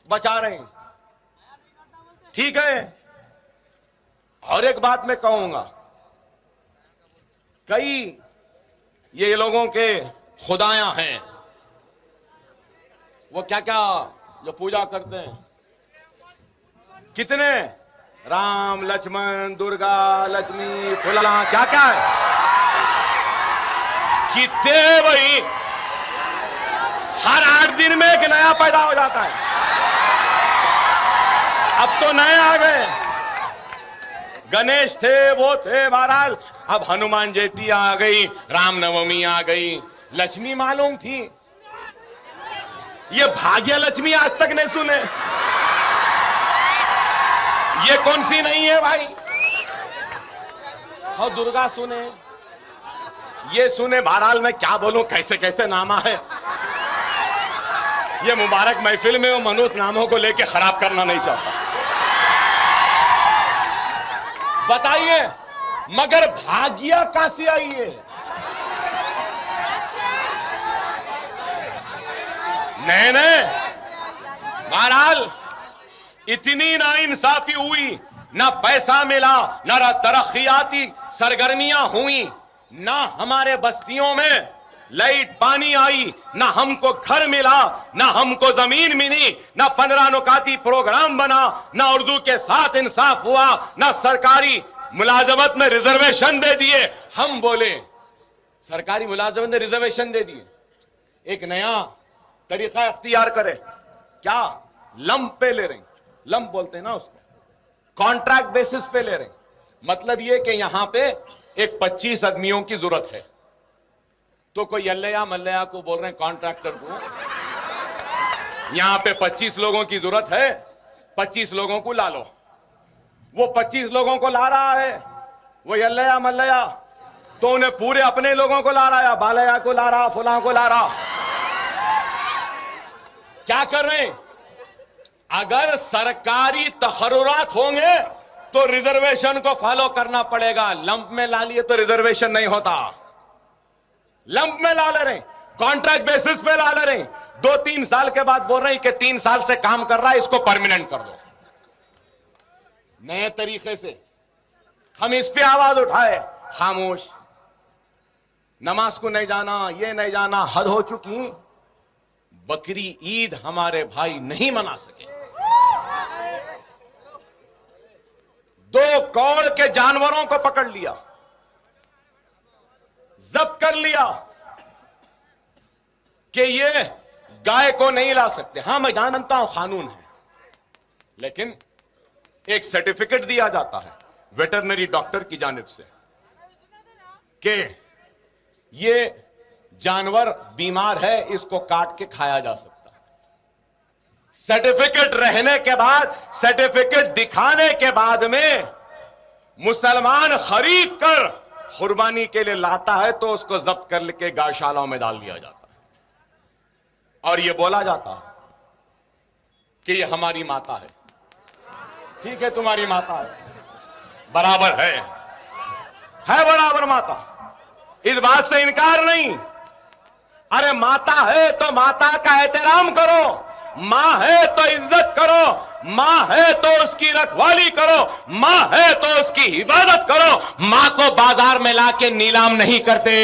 बचा रहे हैं, ठीक है। और एक बात मैं कहूंगा, कई ये लोगों के खुदायां हैं, वो क्या क्या जो पूजा करते हैं, कितने राम लक्ष्मण दुर्गा लक्ष्मी फुला क्या क्या है, कितने भाई हर 8 दिन में एक नया पैदा हो जाता है। अब तो नए आ गए, गणेश थे, वो थे, महाराज अब हनुमान जयंती आ गई, रामनवमी आ गई, लक्ष्मी मालूम थी। ये भाग्य लक्ष्मी आज तक नहीं सुने, ये कौन सी नहीं है भाई? और दुर्गा सुने, ये सुने। बहरहाल मैं क्या बोलूं, कैसे कैसे नामा है। ये मुबारक महफिल में वो मनुष्य नामों को लेके खराब करना नहीं चाहता। बताइए, मगर भाग्य कहां से आई है? नहीं, बहरहाल इतनी नाइंसाफी हुई, ना पैसा मिला, ना तरक्कियाती सरगर्मियां हुई, ना हमारे बस्तियों में लाइट पानी आई, ना हमको घर मिला, ना हमको जमीन मिली, ना 15 नुकाती प्रोग्राम बना, ना उर्दू के साथ इंसाफ हुआ, ना सरकारी मुलाजमत में रिजर्वेशन दे दिए। हम बोले सरकारी मुलाजिम ने रिजर्वेशन दे दिए, एक नया तरीका अख्तियार करे, क्या लंप पे ले रहे हैं, लंप बोलते हैं ना उसको, कॉन्ट्रैक्ट बेसिस पे ले रहे हैं। मतलब ये कि यहां पे एक 25 आदमियों की जरूरत है, तो कोई अल्लैया मल्लैया को बोल रहे हैं कॉन्ट्रैक्टर को, यहां पे 25 लोगों की जरूरत है, 25 लोगों को ला लो। वो 25 लोगों को ला रहा है, वो अल्लैया मल्लैया, तो उन्हें पूरे अपने लोगों को ला रहा है, बालैया को ला रहा, फुला को ला रहा। क्या कर रहे हैं? अगर सरकारी तखर्रुरात होंगे तो रिजर्वेशन को फॉलो करना पड़ेगा। लंप में ला लिए तो रिजर्वेशन नहीं होता, लंप में ला ले रहे, कॉन्ट्रैक्ट बेसिस पे ला ले रहे, 2-3 साल के बाद बोल रहे हैं कि 3 साल से काम कर रहा है, इसको परमानेंट कर दो। नए तरीके से हम इस पे आवाज उठाए, खामोश। नमाज को नहीं जाना, ये नहीं जाना, हद हो चुकी। बकरी ईद हमारे भाई नहीं मना सके। 2 कौड़ के जानवरों को पकड़ लिया, जब्त कर लिया कि ये गाय को नहीं ला सकते। हां, मैं जानता हूं कानून है, लेकिन एक सर्टिफिकेट दिया जाता है वेटरनरी डॉक्टर की जानिब से कि ये जानवर बीमार है, इसको काट के खाया जा सकता है। सर्टिफिकेट रहने के बाद, सर्टिफिकेट दिखाने के बाद में मुसलमान खरीद कर कुर्बानी के लिए लाता है, तो उसको जब्त करके गौशालाओं में डाल दिया जाता है और यह बोला जाता है कि यह हमारी माता है। ठीक है, तुम्हारी माता है, बराबर है बराबर माता, इस बात से इनकार नहीं। अरे माता है तो माता का एहतराम करो, मां है तो इज्जत करो, मां है तो उसकी रखवाली करो, मां है तो उसकी इबादत करो। मां को बाजार में लाके नीलाम नहीं करते।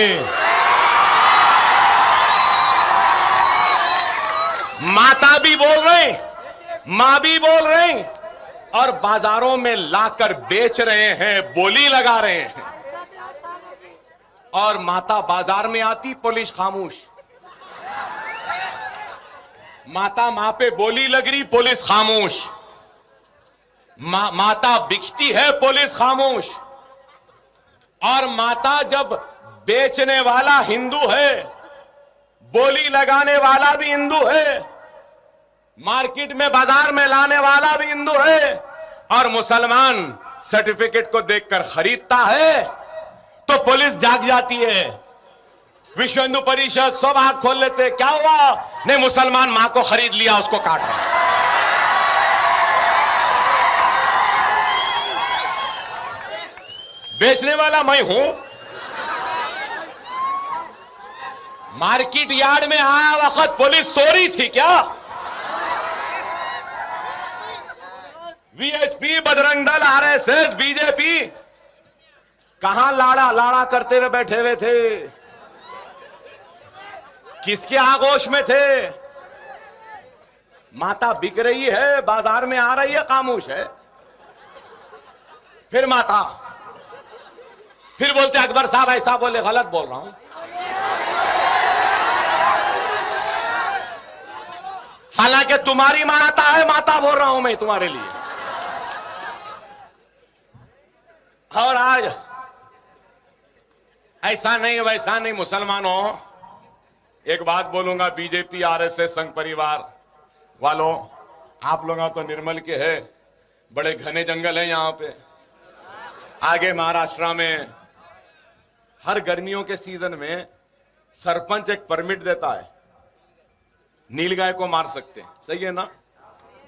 माता भी बोल रहे, मां भी बोल रहे, और बाजारों में लाकर बेच रहे हैं, बोली लगा रहे हैं। और माता बाजार में आती, पुलिस खामोश। माता पे बोली लग रही, पुलिस खामोश। माता बिकती है, पुलिस खामोश। और माता जब बेचने वाला हिंदू है, बोली लगाने वाला भी हिंदू है, मार्केट में बाजार में लाने वाला भी हिंदू है, और मुसलमान सर्टिफिकेट को देखकर खरीदता है, तो पुलिस जाग जाती है। विश्व हिंदू परिषद सब आंख खोल लेते, क्या हुआ? नहीं, मुसलमान मां को खरीद लिया, उसको काट रहा। बेचने वाला मैं हूं। मार्केट यार्ड में आया वक्त पुलिस सो रही थी क्या? VHP, Bajrang Dal, RSS, BJP कहां लाड़ा करते हुए बैठे हुए थे? किसके आगोश में थे? माता बिक रही है, बाजार में आ रही है, खामोश है। फिर माता, फिर बोलते अकबर साहब ऐसा बोले, गलत बोल रहा हूं। हालांकि तुम्हारी माता है, माता बोल रहा हूं मैं तुम्हारे लिए। और आज ऐसा नहीं वैसा नहीं, मुसलमानों, एक बात बोलूंगा, बीजेपी, आरएसएस, संघ परिवार वालों, आप लोग तो निर्मल के हैं, बड़े घने जंगल हैं यहां पे। आगे महाराष्ट्र में हर गर्मियों के सीजन में सरपंच एक परमिट देता है, नीलगाय को मार सकते हैं। सही है ना?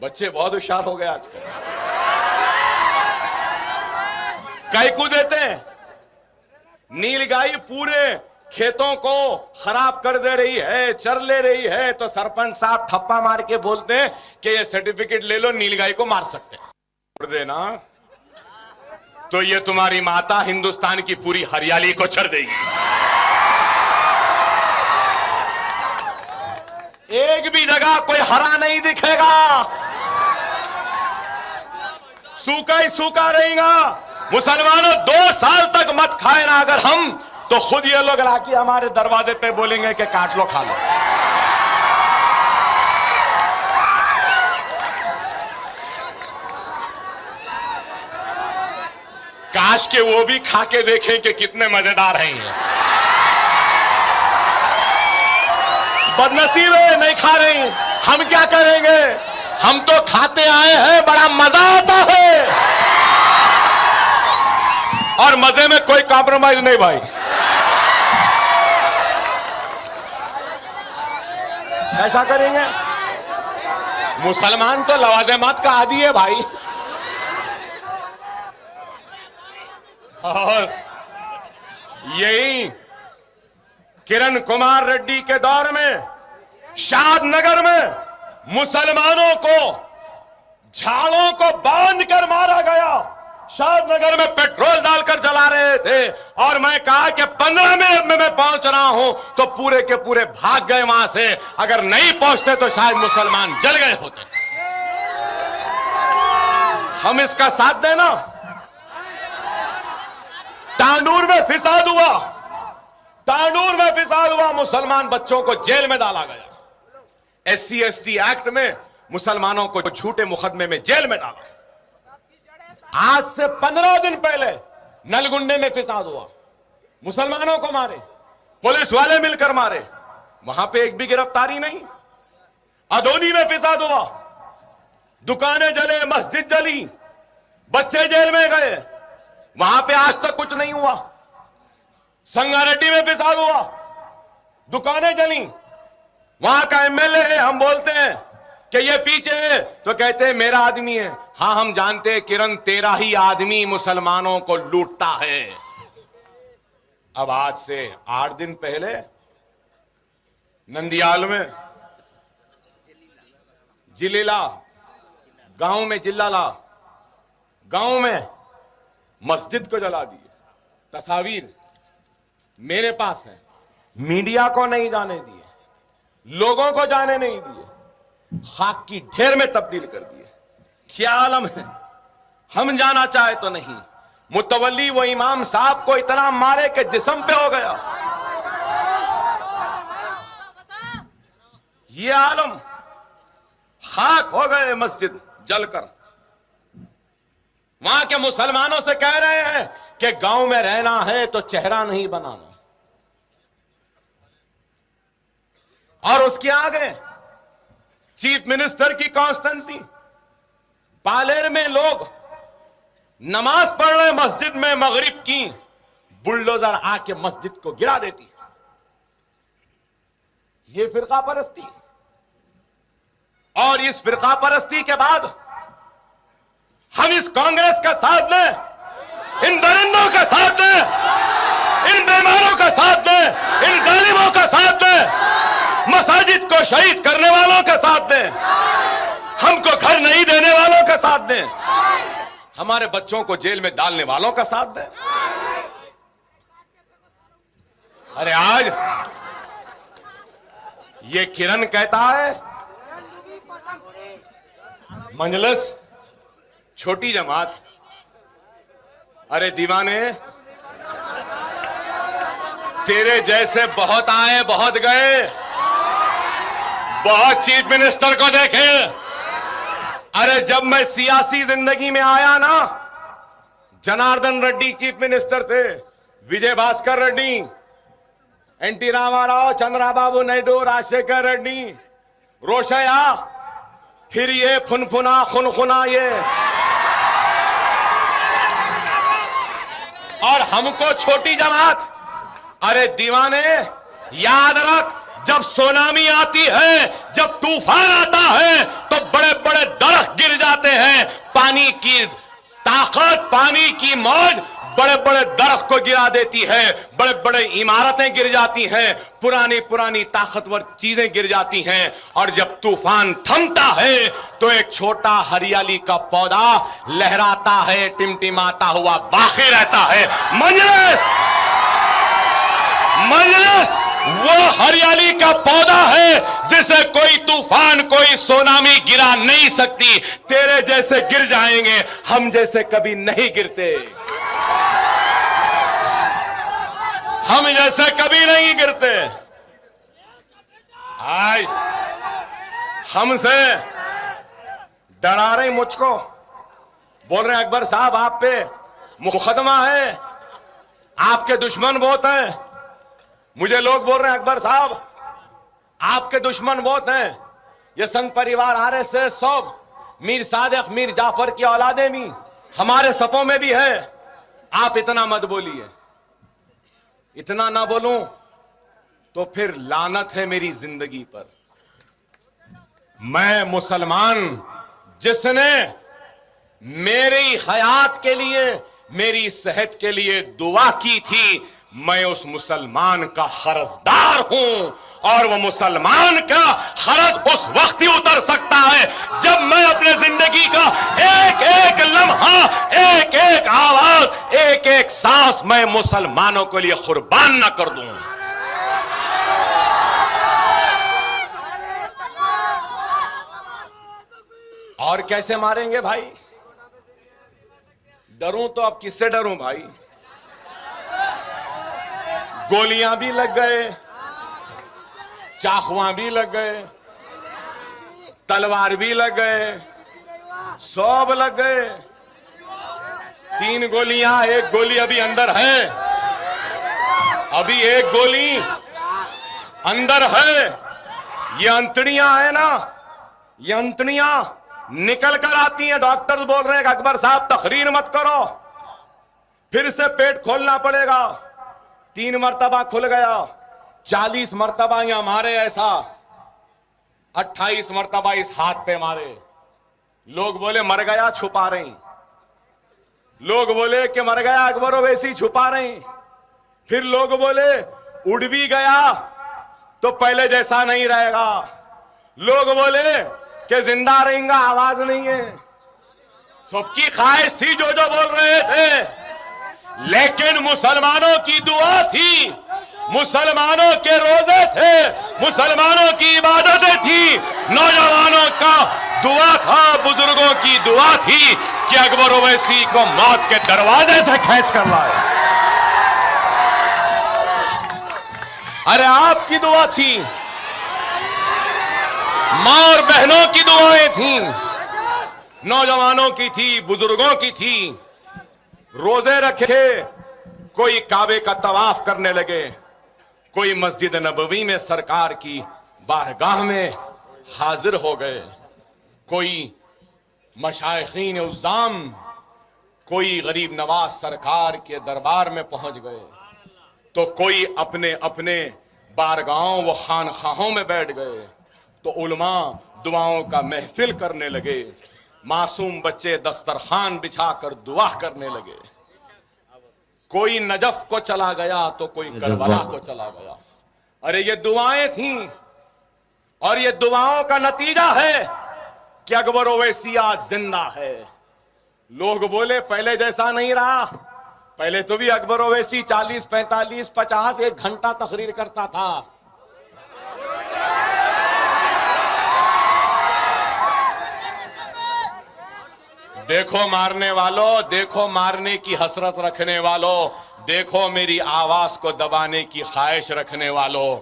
बच्चे बहुत होशियार हो गए आजकल। गाय को देते हैं, नीलगाय पूरे खेतों को खराब कर दे रही है, चर ले रही है, तो सरपंच साहब थप्पा मार के बोलते हैं कि ये सर्टिफिकेट ले लो, नीलगाय को मार सकते हैं। छोड़ देना तो ये तुम्हारी माता हिंदुस्तान की पूरी हरियाली को चर देगी। एक भी जगह कोई हरा नहीं दिखेगा, सूखा ही सूखा रहेगा। मुसलमानों, 2 साल तक मत खाए ना। अगर हम तो खुद ये लोग लाके हमारे दरवाजे पे बोलेंगे कि काट लो खा लो। काश के वो भी खा के देखें कि कितने मजेदार हैं ये। बदनसीब है, नहीं खा रही, हम क्या करेंगे? हम तो खाते आए हैं, बड़ा मजा आता है और मजे में कोई कॉम्प्रोमाइज नहीं भाई। ऐसा करेंगे? मुसलमान तो लवाज़िमात का आदी है भाई। और यही किरण कुमार रेड्डी के दौर में शादनगर में मुसलमानों को झाड़ों को बांध कर मारा गया। शादनगर में पेट्रोल डालकर जला रहे थे और मैं कहा कि 15 मिनट में मैं पहुंच रहा हूं, तो पूरे के पूरे भाग गए वहां से। अगर नहीं पहुंचते तो शायद मुसलमान जल गए होते। हम इसका साथ देना। तांडूर में फिसाद हुआ, तांडूर में फिसाद हुआ, मुसलमान बच्चों को जेल में डाला गया। SC ST एक्ट में मुसलमानों को झूठे मुकदमे में जेल में डाला। आज से 15 दिन पहले नलगुंडे में फिसाद हुआ, मुसलमानों को मारे, पुलिस वाले मिलकर मारे, वहां पे एक भी गिरफ्तारी नहीं। अदोनी में फिसाद हुआ, दुकानें जले, मस्जिद जली, बच्चे जेल में गए, वहां पे आज तक कुछ नहीं हुआ। संगारेड्डी में फिसाद हुआ, दुकानें जली, वहां का MLA है, हम बोलते हैं कि ये पीछे है तो कहते हैं मेरा आदमी है। हां हम जानते हैं किरण तेरा ही आदमी मुसलमानों को लूटता है। अब आज से 8 दिन पहले नंदियाल में जिलेला गांव में, जिल्लाला गांव में मस्जिद को जला दिए। तस्वीर मेरे पास है, मीडिया को नहीं जाने दिए, लोगों को जाने नहीं दिए, खाक की ढेर में तब्दील कर दिए। क्या आलम है, हम जाना चाहे तो नहीं। मुतवल्ली वो इमाम साहब को इतना मारे कि जिस्म पे हो गया। ये आलम, खाक हो गए मस्जिद जलकर। वहां के मुसलमानों से कह रहे हैं कि गांव में रहना है तो चेहरा नहीं बनाना। और उसके आगे चीफ मिनिस्टर की कॉन्स्टेंसी, पालेर में लोग नमाज पढ़ रहे मस्जिद में मगरिब की, बुलडोजर आके मस्जिद को गिरा देती। ये फिरका परस्ती। और इस फिरका परस्ती के बाद हम इस कांग्रेस का साथ दें, इन दरिंदों का साथ दें, इन बेईमानों का साथ दें, इन जालिमों का साथ दें, मसाजिद को शहीद करने वालों का साथ दें, हमको घर नहीं देने वालों का साथ दें, हमारे बच्चों को जेल में डालने वालों का साथ दें। अरे आज ये किरण कहता है मंजलिस छोटी जमात। अरे दीवाने, तेरे जैसे बहुत आए बहुत गए, बहुत चीफ मिनिस्टर को देखे। अरे जब मैं सियासी जिंदगी में आया ना, जनार्दन रेड्डी चीफ मिनिस्टर थे, विजय भास्कर रेड्डी, NT रामाराव, चंद्राबाबू नायडू, राजशेखर रेड्डी, रोशया, फिर ये फुनफुना खुनखुना ये, और हमको छोटी जमात। अरे दीवाने, याद रख, जब सुनामी आती है, जब तूफान आता है, तो बड़े बड़े दरख्त गिर जाते हैं। पानी की ताकत, पानी की मौज बड़े बड़े दरख्त को गिरा देती है, बड़े बड़े इमारतें गिर जाती हैं, पुरानी पुरानी ताकतवर चीजें गिर जाती हैं। और जब तूफान थमता है तो एक छोटा हरियाली का पौधा लहराता है, टिमटिमाता हुआ बाकी रहता है। मजलिस वो हरियाली का पौधा है जिसे कोई तूफान, कोई सुनामी गिरा नहीं सकती। तेरे जैसे गिर जाएंगे, हम जैसे कभी नहीं गिरते। हम जैसे कभी नहीं गिरते। आज हमसे डरा रहे मुझको, बोल रहे हैं अकबर साहब आप पे मुकदमा है, आपके दुश्मन बहुत हैं। मुझे लोग बोल रहे हैं अकबर साहब आपके दुश्मन बहुत हैं, ये संघ परिवार आरएसएस सब मीर सादिक मीर जाफर की औलादे भी हमारे सपों में भी है। आप इतना मत बोलिए, इतना ना बोलूं तो फिर लानत है मेरी जिंदगी पर। मैं मुसलमान जिसने मेरी हयात के लिए मेरी सेहत के लिए दुआ की थी, मैं उस मुसलमान का कर्जदार हूं। और वो मुसलमान का कर्ज उस वक्त ही उतर सकता है जब मैं अपने जिंदगी का एक एक लम्हा, एक एक आवाज, एक एक सांस मैं मुसलमानों के लिए कुर्बान ना कर दूं। और कैसे मारेंगे भाई? डरूं तो अब किससे डरूं भाई? गोलियां भी लग गए, चाकुआं भी लग गए, तलवार भी लग गए, सब लग गए। 3 गोलियां, 1 गोली अभी अंदर है, अभी 1 गोली अंदर है। ये अंतड़ियां है ना, ये अंतड़ियां निकल कर आती हैं। डॉक्टर बोल रहे हैं कि अकबर साहब तकरीर मत करो, फिर से पेट खोलना पड़ेगा। 3 मरतबा खुल गया, 40 मरतबा यहां मारे ऐसा, 28 मरतबा इस हाथ पे मारे। लोग बोले मर गया, छुपा रही। लोग बोले कि मर गया अकबर ओवैसी, छुपा रही। फिर लोग बोले उड़ भी गया तो पहले जैसा नहीं रहेगा। लोग बोले कि जिंदा रहेगा, आवाज नहीं है। सबकी ख्वाहिश थी जो बोल रहे थे, लेकिन मुसलमानों की दुआ थी, मुसलमानों के रोजे थे, मुसलमानों की इबादतें थी, नौजवानों का दुआ था, बुजुर्गों की दुआ थी कि अकबर ओवैसी को मौत के दरवाजे से खींच कर लाए। अरे आपकी दुआ थी, मां और बहनों की दुआएं थी, नौजवानों की थी, बुजुर्गों की थी। रोजे रखे, कोई काबे का तवाफ करने लगे, कोई मस्जिद नबवी में सरकार की बारगाह में हाजिर हो गए, कोई मशाइखीन उज़्ज़ाम, कोई गरीब नवाज सरकार के दरबार में पहुंच गए, तो कोई अपने अपने बारगाहों व खानखाहों में बैठ गए, तो उलमा दुआओं का महफिल करने लगे। मासूम बच्चे दस्तरखान बिछाकर दुआ करने लगे। कोई नजफ को चला गया तो कोई करबला को चला गया। अरे ये दुआएं थीं, और ये दुआओं का नतीजा है कि अकबर ओवैसी आज जिंदा है। लोग बोले पहले जैसा नहीं रहा, पहले तो भी अकबर ओवैसी 40, 45, 50 1 घंटा तकरीर करता था। देखो मारने वालों, देखो मारने की हसरत रखने वालों, देखो मेरी आवाज को दबाने की ख्वाहिश रखने वालों,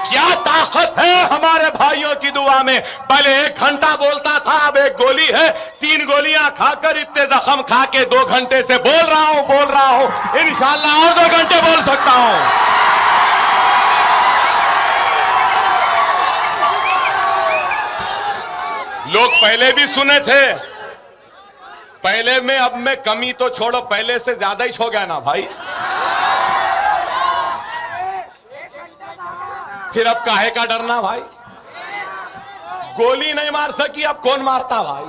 क्या ताकत है हमारे भाइयों की दुआ में। पहले 1 घंटा बोलता था, अब 1 गोली है। 3 गोलियां खाकर इतने जख्म खा के 2 घंटे से बोल रहा हूं। इंशाअल्लाह और 2 घंटे बोल सकता हूं। लोग पहले भी सुने थे, पहले में अब में कमी तो छोड़ो, पहले से ज्यादा ही हो गया ना भाई। फिर अब काहे का डरना भाई? गोली नहीं मार सकी, अब कौन मारता भाई?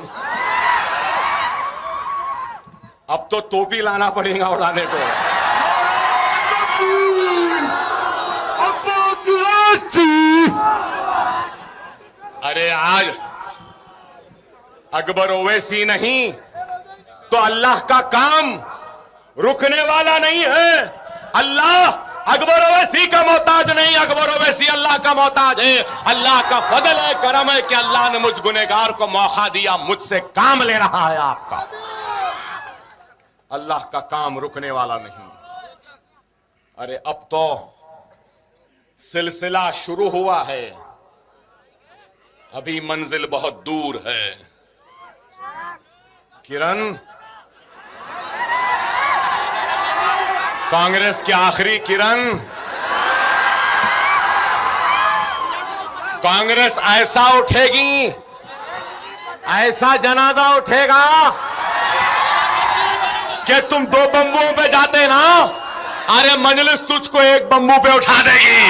अब तो टोपी लाना पड़ेगा उड़ाने को। अरे आज अकबर ओवैसी नहीं तो अल्लाह का काम रुकने वाला नहीं है। अल्लाह अकबर ओवैसी का मोहताज नहीं, अकबर ओवैसी अल्लाह का मोहताज है। अल्लाह का फजल है, करम है कि अल्लाह ने मुझ गुनहगार को मौका दिया, मुझसे काम ले रहा है आपका। अल्लाह का काम रुकने वाला नहीं। अरे अब तो सिलसिला शुरू हुआ है, अभी मंजिल बहुत दूर है। किरण, कांग्रेस की आखिरी किरण, कांग्रेस ऐसा उठेगी, ऐसा जनाजा उठेगा कि तुम 2 बम्बुओं पे जाते ना, अरे मजलिस तुझको 1 बम्बू पे उठा देगी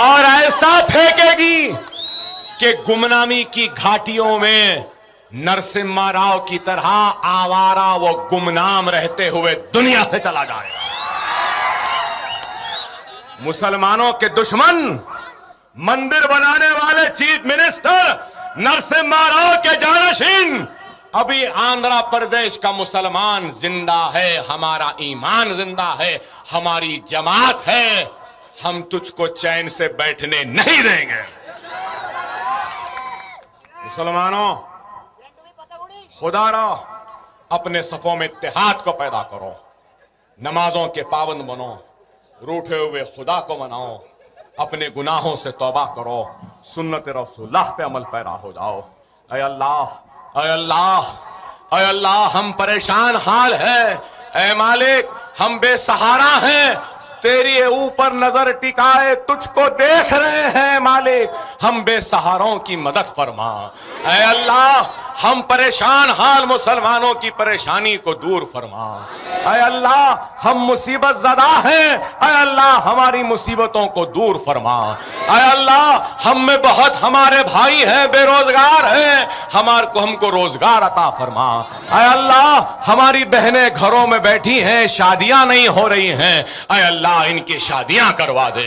और ऐसा फेंकेगी कि गुमनामी की घाटियों में नरसिम्हा राव की तरह आवारा वो गुमनाम रहते हुए दुनिया से चला जाएगा। मुसलमानों के दुश्मन, मंदिर बनाने वाले चीफ मिनिस्टर नरसिम्हा राव के जानशीन, अभी आंध्र प्रदेश का मुसलमान जिंदा है, हमारा ईमान जिंदा है, हमारी जमात है, हम तुझको चैन से बैठने नहीं देंगे। मुसलमानों, खुदा रा अपने सफों में इत्तेहाद को पैदा करो, नमाजों के पाबंद बनो, रूठे हुए खुदा को मनाओ, अपने गुनाहों से तौबा करो, सुन्नत रसूलुल्लाह पे अमल पैरा हो जाओ। ऐ अल्लाह, ऐ अल्लाह, ऐ अल्लाह, हम परेशान हाल है। ऐ मालिक, हम बेसहारा हैं, तेरी ऊपर नजर टिकाए तुझको देख रहे हैं मालिक, हम बेसहारों की मदद फरमा। ऐ अल्लाह, हम परेशान हाल मुसलमानों की परेशानी को दूर फरमा। ऐ अल्लाह, हम मुसीबत ज़दा हैं, ऐ अल्लाह हमारी मुसीबतों को दूर फरमा। ऐ अल्लाह, हम में बहुत हमारे भाई हैं, बेरोजगार हैं, हमको रोजगार अता फरमा। ऐ अल्लाह, हमारी बहनें घरों में बैठी हैं, शादियां नहीं हो रही हैं, ऐ अल्लाह इनकी शादियां करवा दे।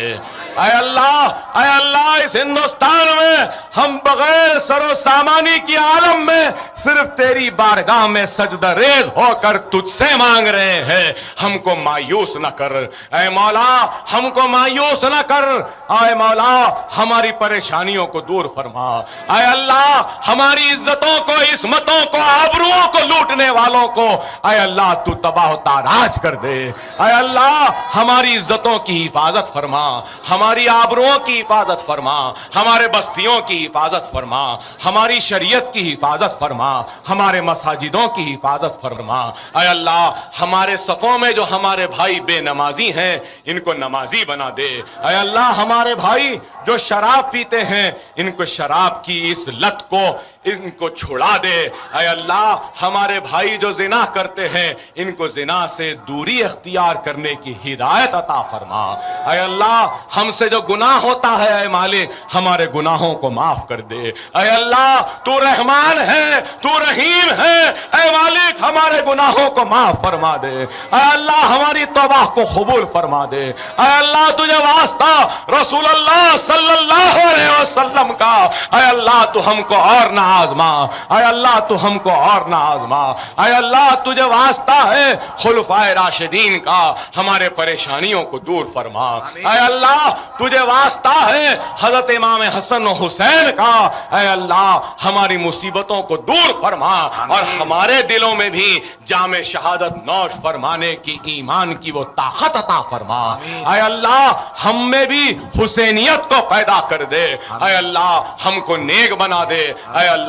ऐ अल्लाह, ऐ अल्लाह, इस हिंदुस्तान में हम बगैर सरो सामानी की आलम में सिर्फ तेरी बारगाह में सजदा रेज होकर तुझसे मांग रहे हैं, हमको मायूस न कर। ऐ मौला, हमको मायूस न कर। ऐ मौला, हमारी परेशानियों को दूर फरमा। ऐ अल्लाह, हमारी इज्जतों को, इस्मतों को, आबरूओं को लूटने वालों को ऐ अल्लाह तू तबाह ताराज कर दे। ऐ अल्लाह, हमारी इज्जतों की हिफाजत फरमा, हमारी आबरूओं की हिफाजत फरमा, हमारे बस्तियों की हिफाजत फरमा, हमारी शरीयत की हिफाजत फरमा, हमारे मसाजिदों की हिफाजत फरमा। ऐ अल्लाह, हमारे सफों में जो हमारे भाई बेनमाजी हैं, इनको नमाजी बना दे। ऐ अल्लाह, हमारे भाई जो शराब पीते हैं, इनको शराब की इस लत को इनको छुड़ा दे। ऐ अल्लाह, हमारे भाई जो जिना करते हैं, इनको जिना से दूरी इख्तियार करने की हिदायत अता फरमा। ऐ अल्लाह, हमसे जो गुनाह होता है, ऐ मालिक हमारे गुनाहों को माफ कर दे। ऐ अल्लाह, तू रहमान है, तू रहीम है, ऐ मालिक हमारे गुनाहों को माफ फरमा दे। ऐ अल्लाह, हमारी तौबा को कबूल फरमा दे। ऐ अल्लाह, तुझे वास्ता रसूलुल्लाह सल्लल्लाहु अलैहि वसल्लम का, ऐ अल्लाह तू हमको और ना आजमा। ऐ अल्लाह, तू हमको और ना आजमा। ऐ अल्लाह, तुझे वास्ता है खुलफाए राशिदीन का, हमारे परेशानियों को दूर फरमा। ऐ अल्लाह, तुझे वास्ता है हजरत इमाम हसन और हुसैन का, ऐ अल्लाह हमारी मुसीबतों को दूर फरमा और हमारे दिलों में भी जामे शहादत नौश फरमाने की, ईमान की वो ताकत अता फरमा। ऐ अल्लाह, हम में भी हुसैनियत को पैदा कर दे। ऐ अल्लाह, हमको नेक बना दे। ऐ अल्लाह,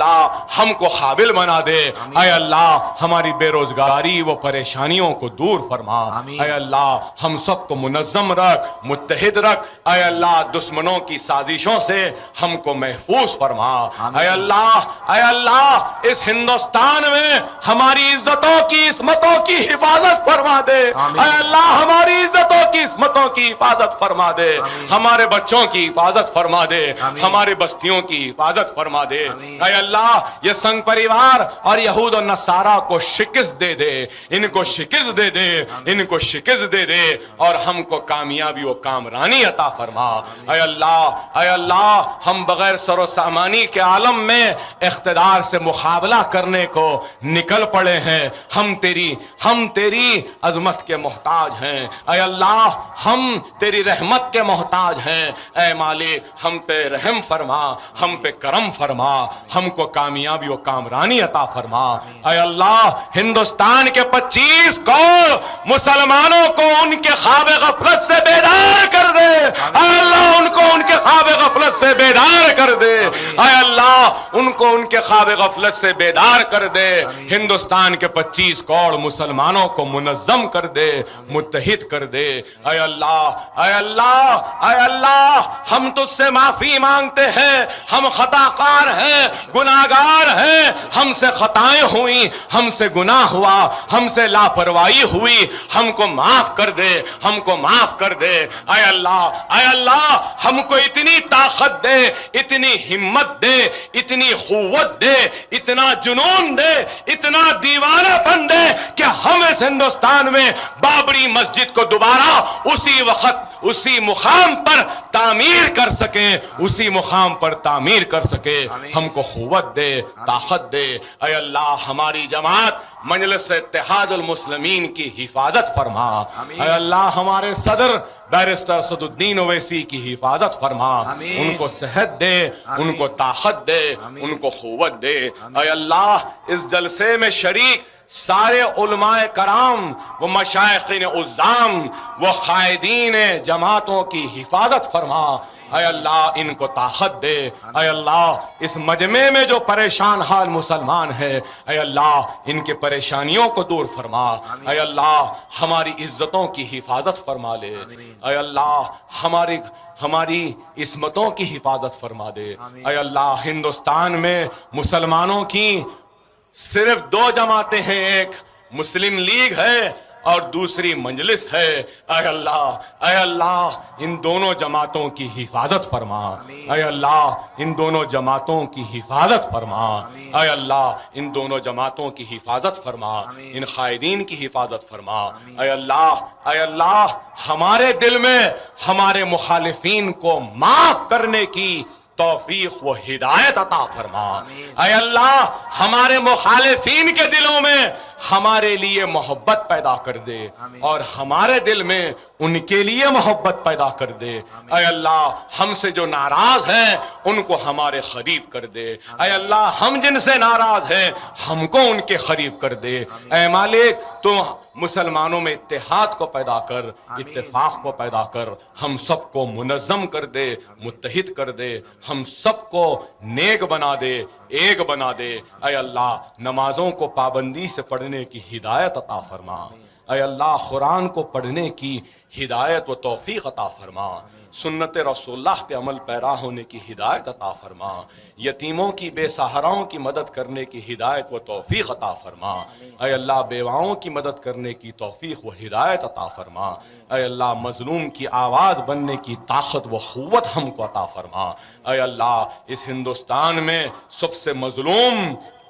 हमको काबिल बना दे। ऐ अल्लाह, हमारी बेरोजगारी वो परेशानियों को दूर फरमा। ऐ अल्लाह, हम सबको मुनज़्ज़म रख, मुत्तहिद रख। ऐ अल्लाह, दुश्मनों की साजिशों से हमको महफूज फरमा। ऐ अल्लाह, ऐ अल्लाह, इस हिंदुस्तान में हमारी इज्जतों की, इस्मतों की हिफाजत फरमा दे। ऐ अल्लाह, हमारी इज्जतों की, इस्मतों की हिफाजत फरमा दे, हमारे बच्चों की हिफाजत फरमा दे, हमारे बस्तियों की हिफाजत फरमा दे। ऐ अल्लाह, ये संघ परिवार और यहूद और नसारा को शिकस्त दे दे, इनको शिकस्त दे दे, इनको शिकस्त दे दे और हमको कामयाबी व कामरानी अता फरमा। ऐ अल्लाह, ऐ अल्लाह, हम बगैर सरो सामानी के आलम में इख्तिदार से मुकाबला करने को निकल पड़े हैं। हम तेरी अजमत के मोहताज हैं। ऐ अल्लाह, हम तेरी रहमत के मोहताज हैं। ऐ मालिक, हम पे रहम फरमा, हम पे करम फरमा, हम हमको कामयाबी और कामरानी अता फरमा। ऐ अल्लाह हिंदुस्तान के 25 करोड़ मुसलमानों को उनके ख्वाब गफलत से बेदार कर दे। ऐ अल्लाह उनको उनके ख्वाब गफलत से बेदार कर दे। ऐ अल्लाह उनको उनके ख्वाब गफलत से बेदार कर दे। हिंदुस्तान के 25 करोड़ मुसलमानों को मुनज़्ज़म कर दे, मुत्तहिद कर दे। ऐ अल्लाह, ऐ अल्लाह, ऐ अल्लाह हम तुझसे माफी मांगते हैं, हम खताकार हैं, गुनाहगार हैं, हमसे खताएं हुई, हमसे गुनाह हुआ, हमसे लापरवाही हुई, हमको माफ कर दे, हमको माफ कर दे। ऐ अल्लाह, ऐ अल्लाह हमको इतनी ताकत दे, इतनी हिम्मत दे, इतनी कुव्वत दे, इतना जुनून दे, इतना दीवानापन दे कि हम इस हिंदुस्तान में बाबरी मस्जिद को दोबारा उसी वक्त उसी मुकाम पर तामीर कर सके, उसी मुकाम पर तामीर कर सके। हमको कुव्वत दे, ताकत दे। ऐ अल्लाह हमारी जमात मजलिस इत्तेहादुल मुस्लिमीन की हिफाजत फरमा। ऐ अल्लाह हमारे सदर बैरिस्टर सदुद्दीन ओवैसी की हिफाजत फरमा। उनको सेहत दे, उनको ताकत दे, उनको कुव्वत दे। ऐ अल्लाह इस जलसे में शरीक सारे उलमाए कराम, वो मशाइखीन उज़्ज़ाम, वो कायदीन जमातों की हिफाजत फरमा। ऐ अल्लाह इनको ताकत दे। ऐ अल्लाह इस मजमे में जो परेशान हाल मुसलमान है, ऐ अल्लाह इनके परेशानियों को दूर फरमा। ऐ अल्लाह हमारी इज्जतों की हिफाजत फरमा ले। ऐ अल्लाह हमारी इस्मतों की हिफाजत फरमा दे। ऐ अल्लाह हिंदुस्तान में मुसलमानों की सिर्फ 2 जमातें हैं, एक मुस्लिम लीग है और दूसरी मजलिस है। ऐ अल्लाह, ऐ अल्लाह इन दोनों जमातों की हिफाजत फरमा। ऐ अल्लाह इन दोनों जमातों की हिफाजत फरमा। ऐ अल्लाह इन दोनों जमातों की हिफाजत फरमा, इन कायदीन की हिफाजत फरमा। ऐ अल्लाह, ऐ अल्लाह हमारे दिल में हमारे मुखालिफीन को माफ करने की तौफीक व हिदायत अता फरमा। ऐ अल्लाह हमारे मुखालिफीन के दिलों में हमारे लिए मोहब्बत पैदा कर दे और हमारे दिल में उनके लिए मोहब्बत पैदा कर दे। ऐ अल्लाह हमसे जो नाराज हैं उनको हमारे करीब कर दे। ऐ अल्लाह हम जिनसे नाराज हैं हमको उनके करीब कर दे। ऐ मालिक तुम मुसलमानों में इत्तेहाद को पैदा कर, इत्तेफाक को पैदा कर, हम सबको मुनज़्ज़म कर दे, मुत्तहिद कर दे, हम सबको नेक बना दे, एक बना दे। ऐ अल्लाह नमाजों को पाबंदी से पढ़ने की हिदायत अता फरमा। ऐ अल्लाह कुरान को पढ़ने की हिदायत व तौफीक अता फरमा। सुन्नत रसूलुल्लाह पे अमल पैरा होने की हिदायत अता फरमा। यतीमों की बेसहाराओं की मदद करने की हिदायत व तौफीक अता फरमा। ऐ अल्लाह बेवाओं की मदद करने की तौफीक व हिदायत अता फरमा। ऐ अल्लाह मजलूम की आवाज़ बनने की ताकत व क़ुव्वत हमको अता फरमा। ऐ अल्लाह इस हिंदुस्तान में सबसे मजलूम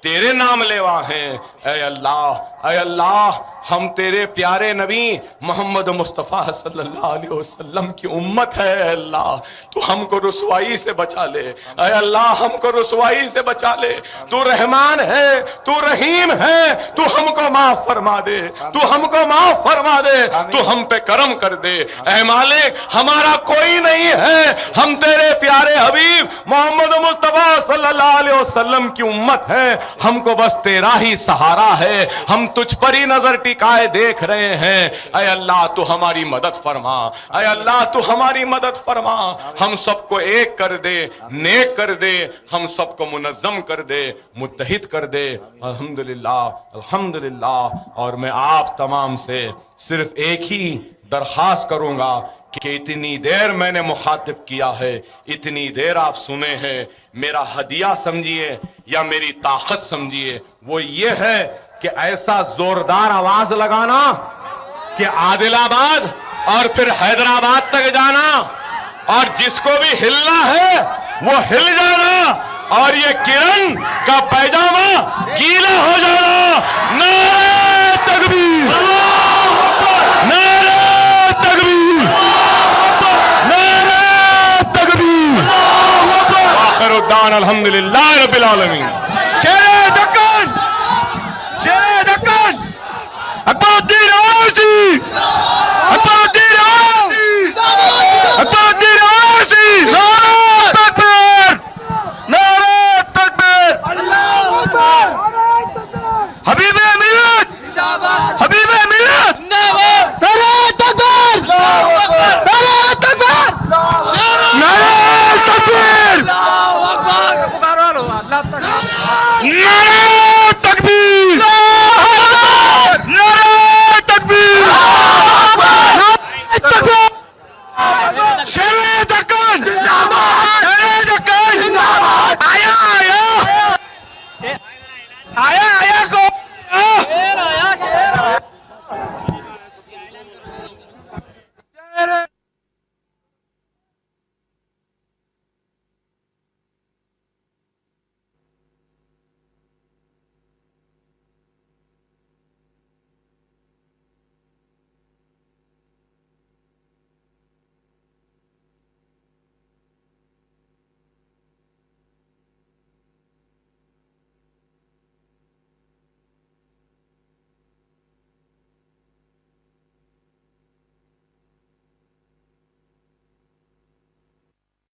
तेरे नाम लेवा हैं। ऐ अल्लाह, ऐ अल्लाह हम तेरे प्यारे नबी मोहम्मद मुस्तफ़ा सल्लल्लाहु अलैहि वसल्लम की उम्मत है। अल्लाह तू हमको रुसवाई से बचा ले। ऐ अल्लाह हमको रुसवाई से बचा ले। तू रहमान है, तू रहीम है, तू हमको माफ फरमा दे, तू हमको माफ फरमा दे, तू हम पे करम कर दे। ऐ मालिक हमारा कोई नहीं है, हम तेरे प्यारे हबीब मोहम्मद मुस्तफ़ा सल्लल्लाहु अलैहि वसल्लम की उम्मत है। हमको बस तेरा ही सहारा है, हम तुझ पर ही नजर टिकाए देख रहे हैं। ऐ अल्लाह तू हमारी मदद फरमा। ऐ अल्लाह तू हमारी मदद फरमा। हम सबको एक कर दे, नेक कर दे, हम सबको मुनज़्ज़म कर दे, मुत्तहिद कर दे। अल्हम्दुलिल्लाह, अल्हम्दुलिल्लाह। और मैं आप तमाम से सिर्फ एक ही दरख्वास्त करूंगा कि इतनी देर मैंने मुखातिब किया है, इतनी देर आप सुने हैं, मेरा हदिया समझिए या मेरी ताकत समझिए, वो ये है कि ऐसा जोरदार आवाज लगाना कि आदिलाबाद और फिर हैदराबाद तक जाना और जिसको भी हिलना है वो हिल जाना और ये किरण का पैजामा गीला हो जाना। नारे तकबीर, नारे तकबीर, नारे तकबीर। आखिरुद्दान अल्हम्दुलिल्लाह रब्बिल आलमीन। शेरे दक्कन, शेरे दक्कन, अकबरुद्दीन ओवैसी।